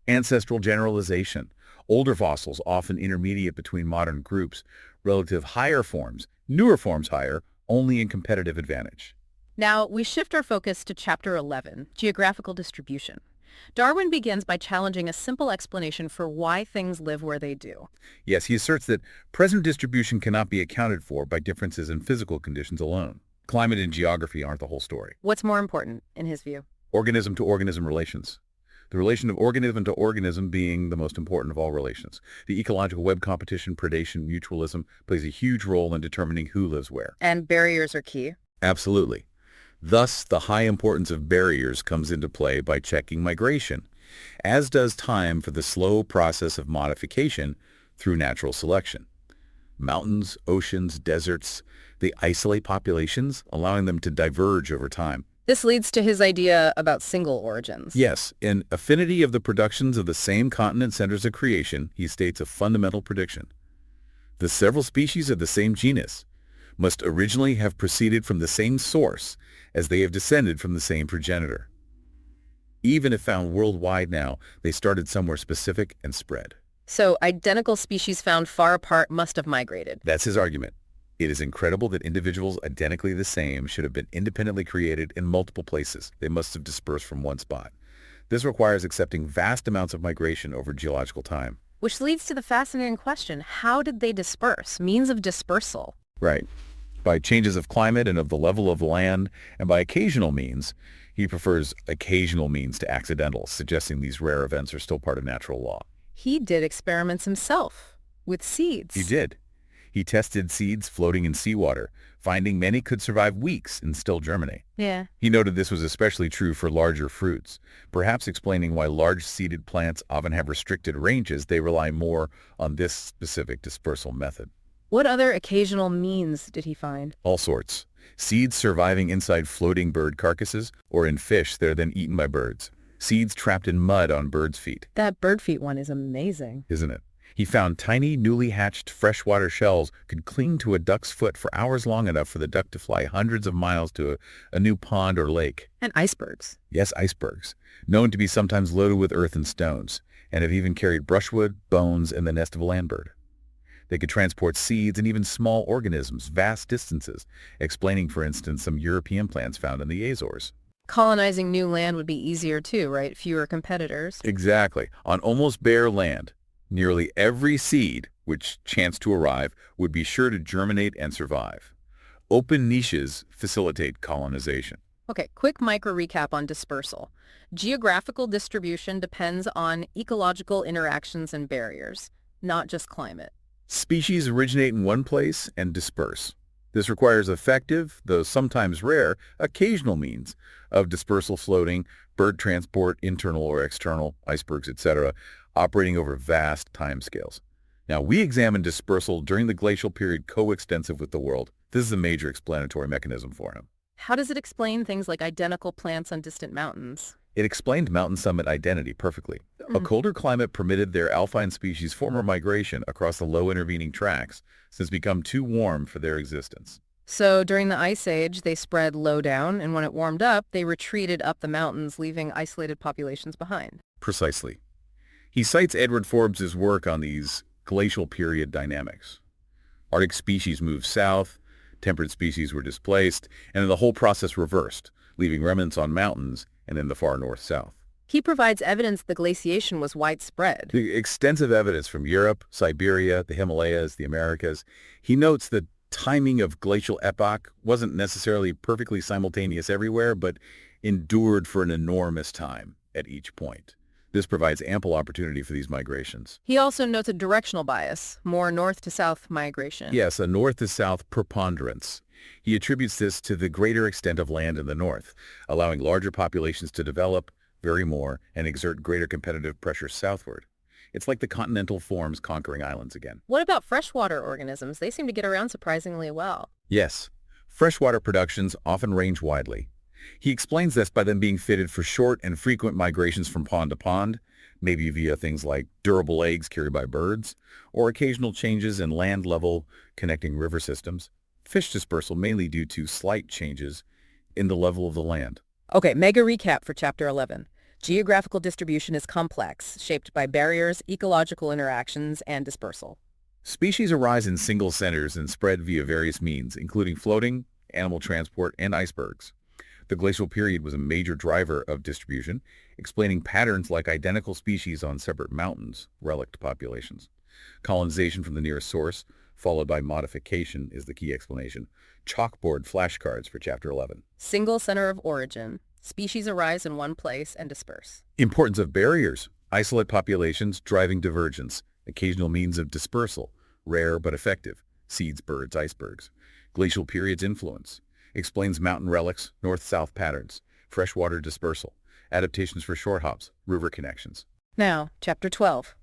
Ancestral generalization. Older fossils often intermediate between modern groups. Relative higher forms, newer forms higher, only in competitive advantage.
Now, we shift our focus to Chapter 11, Geographical Distribution. Darwin begins by challenging a simple explanation for why things live where they do.
Yes, he asserts that present distribution cannot be accounted for by differences in physical conditions alone. Climate and geography aren't the whole story.
What's more important, in his view?
Organism-to-organism relations. The relation of organism to organism being the most important of all relations. The ecological web competition, predation, mutualism plays a huge role in determining who lives where.
And barriers are key?
Absolutely. Thus, the high importance of barriers comes into play by checking migration, as does time for the slow process of modification through natural selection. Mountains, oceans, deserts, they isolate populations, allowing them to diverge over time.
This leads to his idea about single origins.
Yes, in Affinity of the Productions of the Same Continent Centers of Creation, he states a fundamental prediction. The several species of the same genus must originally have proceeded from the same source as they have descended from the same progenitor. Even if found worldwide now, they started somewhere specific and spread.
So identical species found far apart must have migrated.
That's his argument. It is incredible that individuals identically the same should have been independently created in multiple places. They must have dispersed from one spot. This requires accepting vast amounts of migration over geological time.
Which leads to the fascinating question, how did they disperse? Means of dispersal.
Right. By changes of climate and of the level of land, and by occasional means. He prefers occasional means to accidental, suggesting these rare events are still part of natural law.
He did experiments himself with seeds.
He did. He tested seeds floating in seawater, finding many could survive weeks and still germinate.
Yeah.
He noted this was especially true for larger fruits, perhaps explaining why large-seeded plants often have restricted ranges. They rely more on this specific dispersal method.
What other occasional means did he find?
All sorts. Seeds surviving inside floating bird carcasses or in fish that are then eaten by birds. Seeds trapped in mud on birds' feet.
That bird feet one is amazing.
Isn't it? He found tiny, newly hatched freshwater shells could cling to a duck's foot for hours long enough for the duck to fly hundreds of miles to a new pond or lake.
And icebergs.
Yes, icebergs, known to be sometimes loaded with earth and stones, and have even carried brushwood, bones, and the nest of a land bird. They could transport seeds and even small organisms vast distances, explaining, for instance, some European plants found in the Azores.
Colonizing new land would be easier too, right? Fewer competitors.
Exactly. On almost bare land, nearly every seed which chanced to arrive would be sure to germinate and survive. Open niches facilitate colonization.
Okay, quick micro recap on dispersal. Geographical distribution depends on ecological interactions and barriers, not just climate.
Species originate in one place and disperse. This requires effective, though sometimes rare, occasional means of dispersal floating, bird transport, internal or external, icebergs, etc., operating over vast timescales. Now, we examine dispersal during the glacial period coextensive with the world. This is a major explanatory mechanism for him.
How does it explain things like identical plants on distant mountains?
It explained mountain summit identity perfectly. A colder climate permitted their alpine species former migration across the low intervening tracts, since become too warm for their existence.
So during the Ice Age, they spread low down, and when it warmed up, they retreated up the mountains, leaving isolated populations behind.
Precisely. He cites Edward Forbes's work on these glacial period dynamics. Arctic species moved south, temperate species were displaced, and then the whole process reversed, leaving remnants on mountains and in the far north-south.
He provides evidence the glaciation was widespread.
The extensive evidence from Europe, Siberia, the Himalayas, the Americas. He notes that timing of glacial epoch wasn't necessarily perfectly simultaneous everywhere, but endured for an enormous time at each point. This provides ample opportunity for these migrations.
He also notes a directional bias, more north to south migration.
Yes, a north-to-south preponderance. He attributes this to the greater extent of land in the north, allowing larger populations to develop, vary more, and exert greater competitive pressure southward. It's like the continental forms conquering islands again.
What about freshwater organisms? They seem to get around surprisingly well.
Yes, freshwater productions often range widely. He explains this by them being fitted for short and frequent migrations from pond to pond, maybe via things like durable eggs carried by birds, or occasional changes in land level connecting river systems. Fish dispersal mainly due to slight changes in the level of the land.
Okay, mega recap for Chapter 11. Geographical distribution is complex, shaped by barriers, ecological interactions, and dispersal.
Species arise in single centers and spread via various means, including floating, animal transport, and icebergs. The glacial period was a major driver of distribution, explaining patterns like identical species on separate mountains, relict populations. Colonization from the nearest source, followed by modification, is the key explanation. Chalkboard flashcards for Chapter 11.
Single center of origin. Species arise in one place and disperse.
Importance of barriers. Isolate populations driving divergence. Occasional means of dispersal. Rare but effective. Seeds, birds, icebergs. Glacial period's influence. Explains mountain relics, north-south patterns. Freshwater dispersal. Adaptations for shore hops. River connections.
Now, Chapter 12.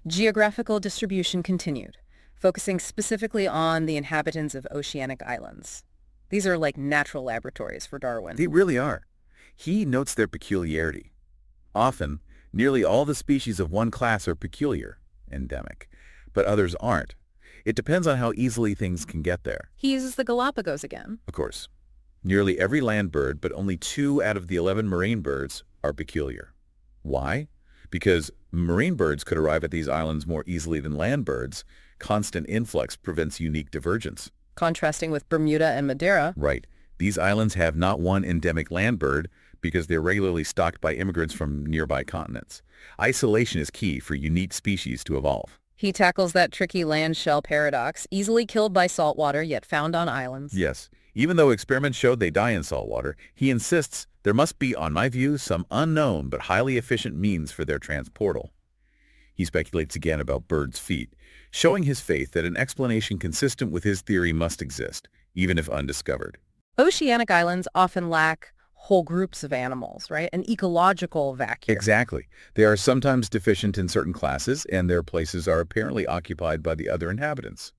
Geographical distribution continued, focusing specifically on the inhabitants of oceanic islands. These are like natural laboratories for Darwin.
They really are. He notes their peculiarity. Often, nearly all the species of one class are peculiar, endemic, but others aren't. It depends on how easily things can get there.
He uses the Galapagos again.
Of course. Nearly every land bird, but only 2 out of the 11 marine birds, are peculiar. Why? Because marine birds could arrive at these islands more easily than land birds. Constant influx prevents unique divergence.
Contrasting with Bermuda and Madeira.
Right. These islands have not one endemic land bird because they're regularly stocked by immigrants from nearby continents. Isolation is key for unique species to evolve.
He tackles that tricky land shell paradox, easily killed by saltwater yet found on islands.
Yes. Even though experiments showed they die in saltwater, he insists there must be, on my view, some unknown but highly efficient means for their transportal. He speculates again about birds' feet, showing his faith that an explanation consistent with his theory must exist, even if undiscovered.
Oceanic islands often lack whole groups of animals, right? An ecological vacuum.
Exactly. They are sometimes deficient in certain classes, and their places are apparently occupied by the other inhabitants.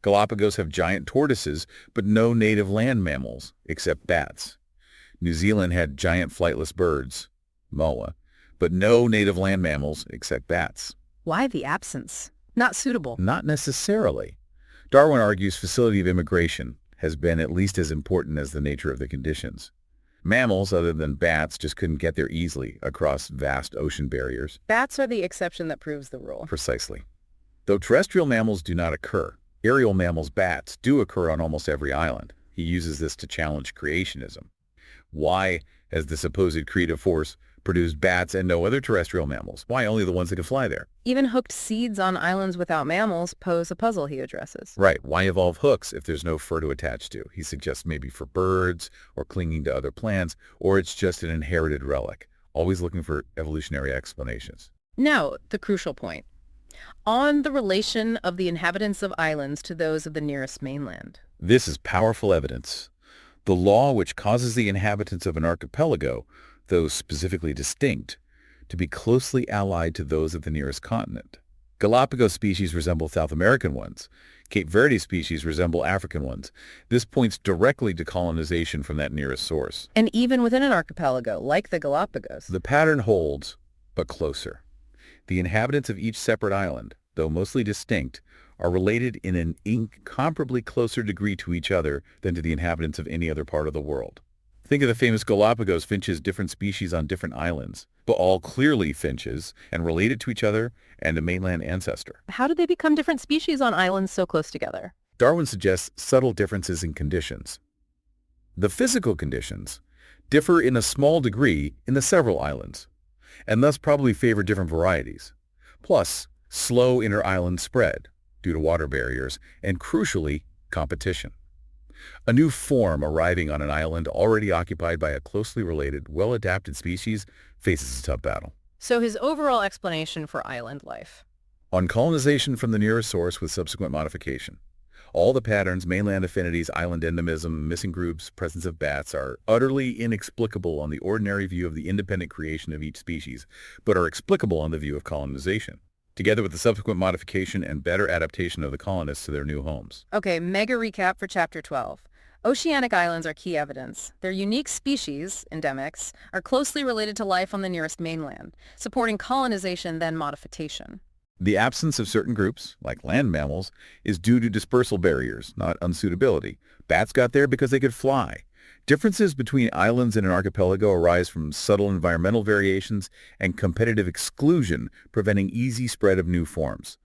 Galapagos have giant tortoises, but no native land mammals, except bats. New Zealand had giant flightless birds, moa, but no native land mammals except bats.
Why the absence? Not suitable.
Not necessarily. Darwin argues facility of immigration has been at least as important as the nature of the conditions. Mammals, other than bats, just couldn't get there easily across vast ocean barriers.
Bats are the exception that proves the rule.
Precisely. Though terrestrial mammals do not occur, aerial mammals, bats, do occur on almost every island. He uses this to challenge creationism. Why has the supposed creative force produced bats and no other terrestrial mammals? Why only the ones that can fly there?
Even hooked seeds on islands without mammals pose a puzzle he addresses.
Right. Why evolve hooks if there's no fur to attach to? He suggests maybe for birds or clinging to other plants, or it's just an inherited relic. Always looking for evolutionary explanations.
Now, the crucial point. On the relation of the inhabitants of islands to those of the nearest mainland.
This is powerful evidence. The law which causes the inhabitants of an archipelago, though specifically distinct, to be closely allied to those of the nearest continent. Galapagos species resemble South American ones. Cape Verde species resemble African ones. This points directly to colonization from that nearest source.
And even within an archipelago, like the Galapagos.
The pattern holds, but closer. The inhabitants of each separate island, though mostly distinct, are related in an incomparably closer degree to each other than to the inhabitants of any other part of the world. Think of the famous Galapagos finches, different species on different islands, but all clearly finches and related to each other and a mainland ancestor.
How did they become different species on islands so close together?
Darwin suggests subtle differences in conditions. The physical conditions differ in a small degree in the several islands, and thus probably favor different varieties. Plus, slow inter-island spread due to water barriers and, crucially, competition. A new form arriving on an island already occupied by a closely related, well-adapted species faces a tough battle.
So his overall explanation for island life.
On colonization from the nearest source with subsequent modification. All the patterns, mainland affinities, island endemism, missing groups, presence of bats are utterly inexplicable on the ordinary view of the independent creation of each species, but are explicable on the view of colonization, together with the subsequent modification and better adaptation of the colonists to their new homes.
Okay, mega recap for Chapter 12. Oceanic islands are key evidence. Their unique species, endemics, are closely related to life on the nearest mainland, supporting colonization then modification.
The absence of certain groups, like land mammals, is due to dispersal barriers, not unsuitability. Bats got there because they could fly. Differences between islands in an archipelago arise from subtle environmental variations and competitive exclusion, preventing easy spread of new forms.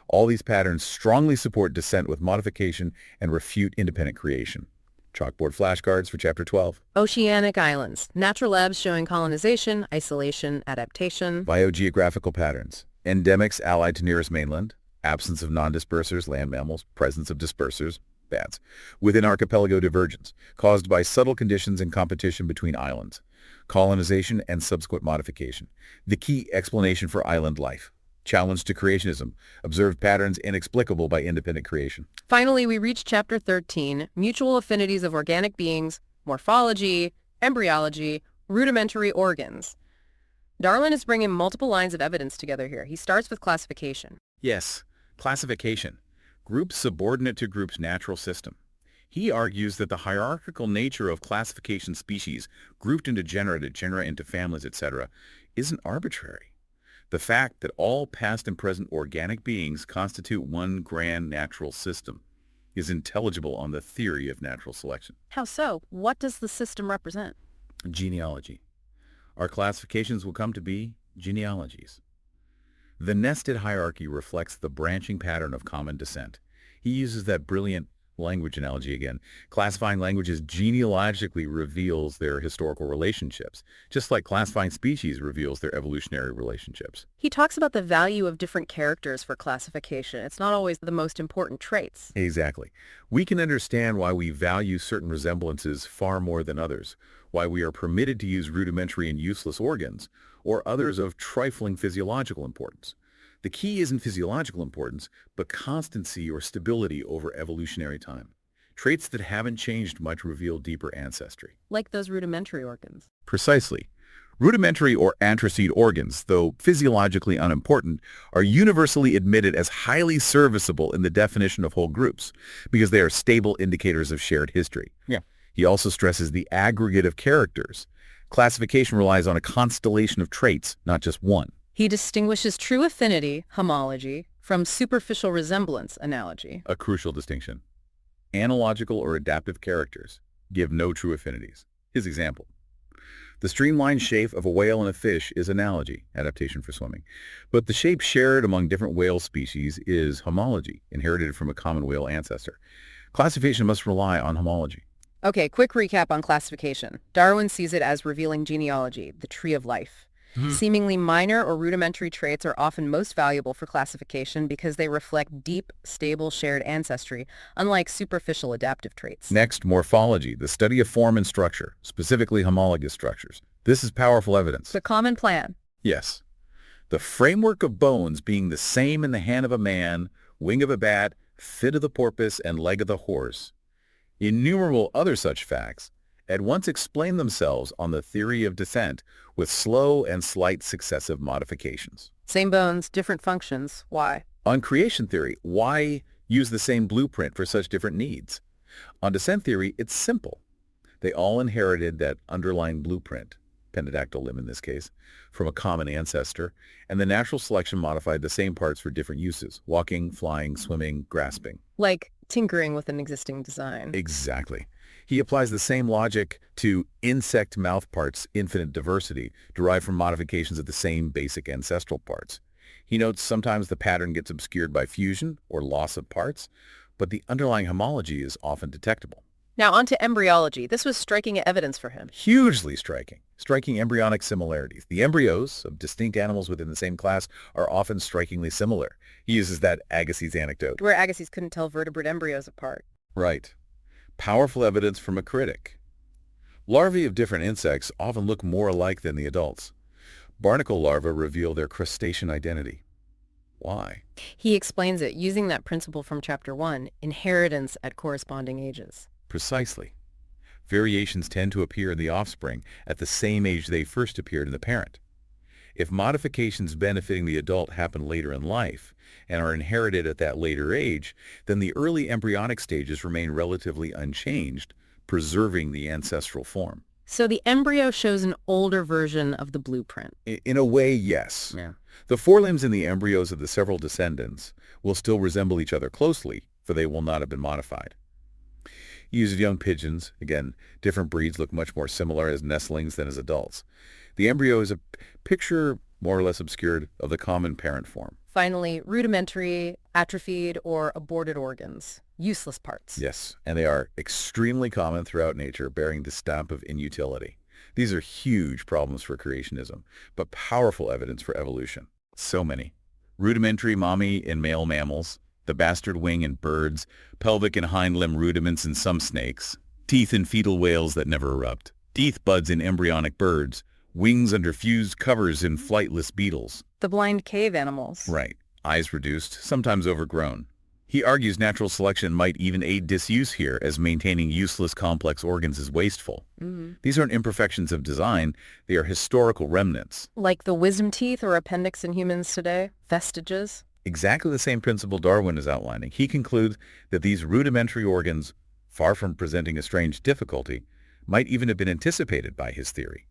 All these patterns strongly support descent with modification and refute independent creation. Chalkboard flashcards for Chapter 12.
Oceanic islands. Natural labs showing colonization, isolation, adaptation.
Biogeographical patterns. Endemics allied to nearest mainland. Absence of non-dispersers, land mammals. Presence of dispersers, bats. Within archipelago divergence, caused by subtle conditions and competition between islands. Colonization and subsequent modification. The key explanation for island life. Challenge to creationism. Observed patterns inexplicable by independent creation.
Finally, we reach Chapter 13, mutual affinities of organic beings, morphology, embryology, rudimentary organs. Darwin is bringing multiple lines of evidence together here. He starts with classification.
Yes, classification. Groups subordinate to group's natural system. He argues that the hierarchical nature of classification species, grouped into genera into families, etc., isn't arbitrary. The fact that all past and present organic beings constitute one grand natural system is intelligible on the theory of natural selection.
How so? What does the system represent?
Genealogy. Our classifications will come to be genealogies. The nested hierarchy reflects the branching pattern of common descent. He uses that brilliant language analogy again. Classifying languages genealogically reveals their historical relationships, just like classifying species reveals their evolutionary relationships.
He talks about the value of different characters for classification. It's not always the most important traits.
Exactly. We can understand why we value certain resemblances far more than others, why we are permitted to use rudimentary and useless organs, or others of trifling physiological importance. The key isn't physiological importance, but constancy or stability over evolutionary time. Traits that haven't changed much reveal deeper ancestry.
Like those rudimentary organs.
Precisely. Rudimentary or antecedent organs, though physiologically unimportant, are universally admitted as highly serviceable in the definition of whole groups, because they are stable indicators of shared history. Yeah. He also stresses the aggregate of characters. Classification relies on a constellation of traits, not just one.
He distinguishes true affinity, homology, from superficial resemblance, analogy.
A crucial distinction. Analogical or adaptive characters give no true affinities. His example. The streamlined shape of a whale and a fish is analogy, adaptation for swimming. But the shape shared among different whale species is homology, inherited from a common whale ancestor. Classification must rely on homology.
Okay, quick recap on classification. Darwin sees it as revealing genealogy, the tree of life. Seemingly minor or rudimentary traits are often most valuable for classification because they reflect deep, stable, shared ancestry, unlike superficial adaptive traits.
Next, morphology, the study of form and structure, specifically homologous structures. This is powerful evidence.
The common plan.
Yes. The framework of bones being the same in the hand of a man, wing of a bat, fit of the porpoise, and leg of the horse. Innumerable other such facts at once explain themselves on the theory of descent with slow and slight successive modifications.
Same bones, different functions. Why?
On creation theory, why use the same blueprint for such different needs? On descent theory, it's simple. They all inherited that underlying blueprint, pentadactyl limb in this case, from a common ancestor, and the natural selection modified the same parts for different uses: walking, flying, swimming, grasping.
Like tinkering with an existing design.
Exactly. He applies the same logic to insect mouthparts' infinite diversity derived from modifications of the same basic ancestral parts. He notes sometimes the pattern gets obscured by fusion or loss of parts, but the underlying homology is often detectable.
Now on to embryology. This was striking evidence for him.
Hugely striking embryonic similarities. The embryos of distinct animals within the same class are often strikingly similar. He uses that Agassiz anecdote.
Where Agassiz couldn't tell vertebrate embryos apart.
Right. Powerful evidence from a critic. Larvae of different insects often look more alike than the adults. Barnacle larvae reveal their crustacean identity. Why?
He explains it using that principle from Chapter 1, inheritance at corresponding ages.
Precisely. Variations tend to appear in the offspring at the same age they first appeared in the parent. If modifications benefiting the adult happen later in life and are inherited at that later age, then the early embryonic stages remain relatively unchanged, preserving the ancestral form.
So the embryo shows an older version of the blueprint.
In a way, yes.
Yeah.
The forelimbs in the embryos of the several descendants will still resemble each other closely, for they will not have been modified. He uses young pigeons. Again, different breeds look much more similar as nestlings than as adults. The embryo is a picture, more or less obscured, of the common parent form.
Finally, rudimentary, atrophied, or aborted organs. Useless parts.
Yes, and they are extremely common throughout nature, bearing the stamp of inutility. These are huge problems for creationism, but powerful evidence for evolution. So many. Rudimentary mommy in male mammals, the bastard wing in birds, pelvic and hind limb rudiments in some snakes, teeth in fetal whales that never erupt, teeth buds in embryonic birds, wings under fused covers in flightless beetles.
The blind cave animals.
Right. Eyes reduced, sometimes overgrown. He argues natural selection might even aid disuse here, as maintaining useless complex organs is wasteful. These aren't imperfections of design, they are historical remnants.
Like the wisdom teeth or appendix in humans today? Vestiges?
Exactly the same principle Darwin is outlining. He concludes that these rudimentary organs, far from presenting a strange difficulty, might even have been anticipated by his theory.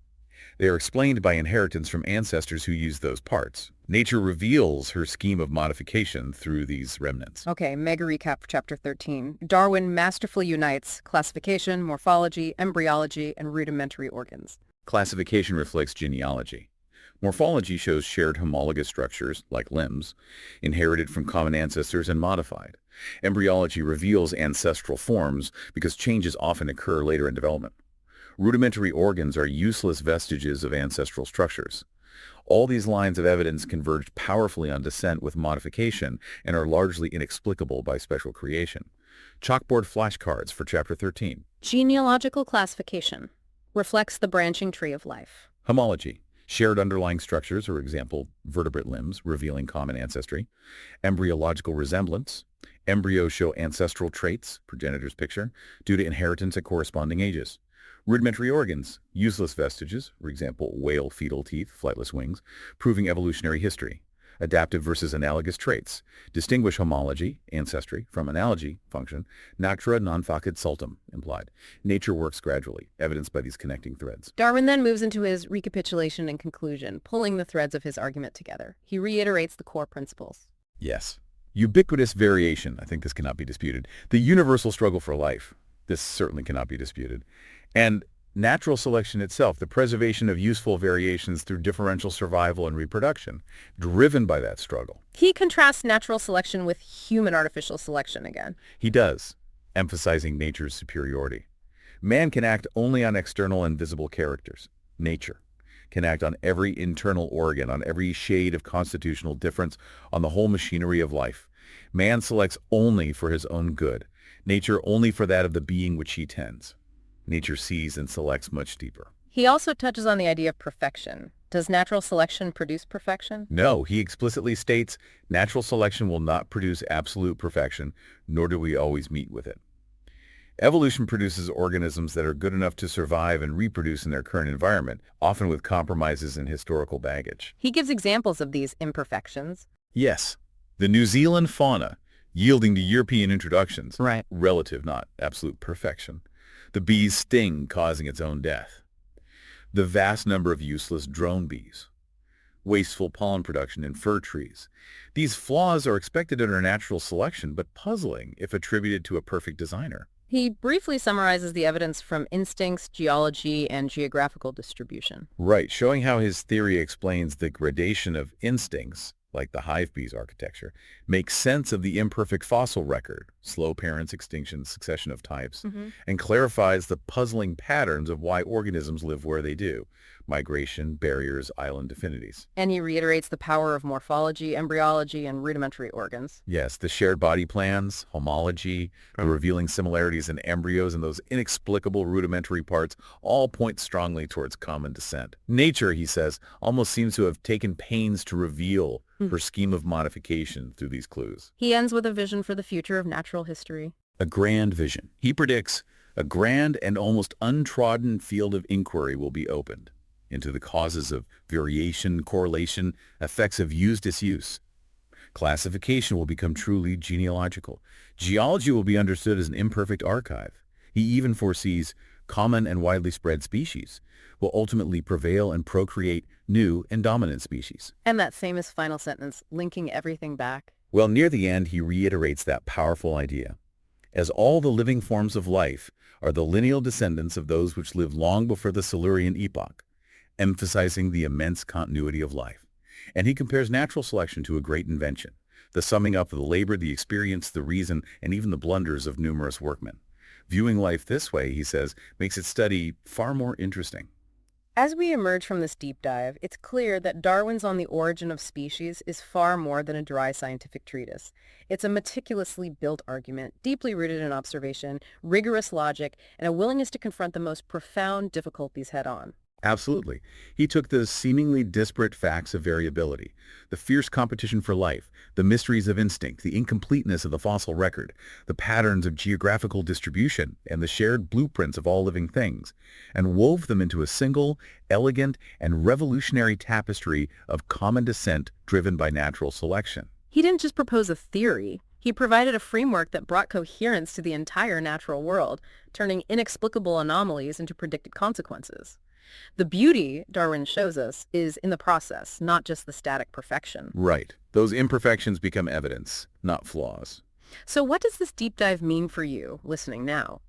They are explained by inheritance from ancestors who used those parts. Nature reveals her scheme of modification through these remnants.
Okay, mega recap for Chapter 13. Darwin masterfully unites classification, morphology, embryology, and rudimentary organs.
Classification reflects genealogy. Morphology shows shared homologous structures, like limbs, inherited from common ancestors and modified. Embryology reveals ancestral forms because changes often occur later in development. Rudimentary organs are useless vestiges of ancestral structures. All these lines of evidence converge powerfully on descent with modification and are largely inexplicable by special creation. Chalkboard flashcards for Chapter 13.
Genealogical classification reflects the branching tree of life.
Homology. Shared underlying structures, for example, vertebrate limbs, revealing common ancestry. Embryological resemblance. Embryos show ancestral traits, progenitor's picture, due to inheritance at corresponding ages. Rudimentary organs, useless vestiges, for example, whale fetal teeth, flightless wings, proving evolutionary history. Adaptive versus analogous traits. Distinguish homology, ancestry, from analogy, function. Natura non facit sultum, implied. Nature works gradually, evidenced by these connecting threads.
Darwin then moves into his recapitulation and conclusion, pulling the threads of his argument together. He reiterates the core principles.
Yes. Ubiquitous variation, I think this cannot be disputed. The universal struggle for life, this certainly cannot be disputed. And natural selection itself, the preservation of useful variations through differential survival and reproduction, driven by that struggle.
He contrasts natural selection with human artificial selection again.
He does, emphasizing nature's superiority. Man can act only on external and visible characters. Nature can act on every internal organ, on every shade of constitutional difference, on the whole machinery of life. Man selects only for his own good, nature only for that of the being which he tends. Nature sees and selects much deeper.
He also touches on the idea of perfection. Does natural selection produce perfection?
No, he explicitly states natural selection will not produce absolute perfection, nor do we always meet with it. Evolution produces organisms that are good enough to survive and reproduce in their current environment, often with compromises in historical baggage.
He gives examples of these imperfections.
Yes, the New Zealand fauna, yielding to European introductions,
Right.
relative, not absolute perfection. The bee's sting causing its own death. The vast number of useless drone bees. wasteful pollen production in fir trees. These flaws are expected under natural selection, but puzzling if attributed to a perfect designer.
He briefly summarizes the evidence from instincts, geology, and geographical distribution.
Right, showing how his theory explains the gradation of instincts, like the hive bee's architecture, makes sense of the imperfect fossil record, slow parents, extinction, succession of types, and clarifies the puzzling patterns of why organisms live where they do, migration, barriers, island affinities.
And he reiterates the power of morphology, embryology, and rudimentary organs.
Yes, the shared body plans, homology, the revealing similarities in embryos and those inexplicable rudimentary parts all point strongly towards common descent. Nature, he says, almost seems to have taken pains to reveal her scheme of modification through these clues.
He ends with a vision for the future of natural history.
A grand vision. He predicts a grand and almost untrodden field of inquiry will be opened into the causes of variation, correlation, effects of use-disuse. Classification will become truly genealogical. Geology will be understood as an imperfect archive. He even foresees common and widely spread species will ultimately prevail and procreate new and dominant species.
And that famous final sentence, linking everything back.
Well, near the end, he reiterates that powerful idea. As all the living forms of life are the lineal descendants of those which lived long before the Silurian epoch, emphasizing the immense continuity of life. And he compares natural selection to a great invention, the summing up of the labor, the experience, the reason, and even the blunders of numerous workmen. Viewing life this way, he says, makes its study far more interesting.
As we emerge from this deep dive, it's clear that Darwin's On the Origin of Species is far more than a dry scientific treatise. It's a meticulously built argument, deeply rooted in observation, rigorous logic, and a willingness to confront the most profound difficulties head-on.
Absolutely. He took the seemingly disparate facts of variability, the fierce competition for life, the mysteries of instinct, the incompleteness of the fossil record, the patterns of geographical distribution, and the shared blueprints of all living things, and wove them into a single, elegant, and revolutionary tapestry of common descent driven by natural selection.
He didn't just propose a theory. He provided a framework that brought coherence to the entire natural world, turning inexplicable anomalies into predicted consequences. The beauty, Darwin shows us, is in the process, not just the static perfection.
Right. Those imperfections become evidence, not flaws.
So what does this deep dive mean for you, listening now?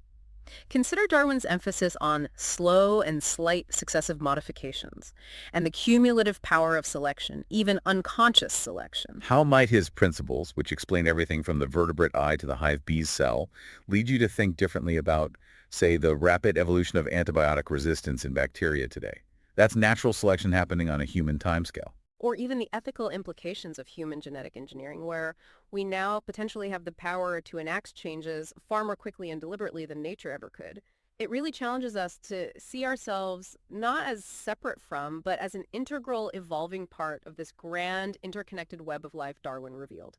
Consider Darwin's emphasis on slow and slight successive modifications, and the cumulative power of selection, even unconscious selection.
How might his principles, which explain everything from the vertebrate eye to the hive bee's cell, lead you to think differently about, say, the rapid evolution of antibiotic resistance in bacteria today? That's natural selection happening on a human timescale.
Or even the ethical implications of human genetic engineering, where we now potentially have the power to enact changes far more quickly and deliberately than nature ever could. It really challenges us to see ourselves not as separate from, but as an integral, evolving part of this grand, interconnected web of life Darwin revealed.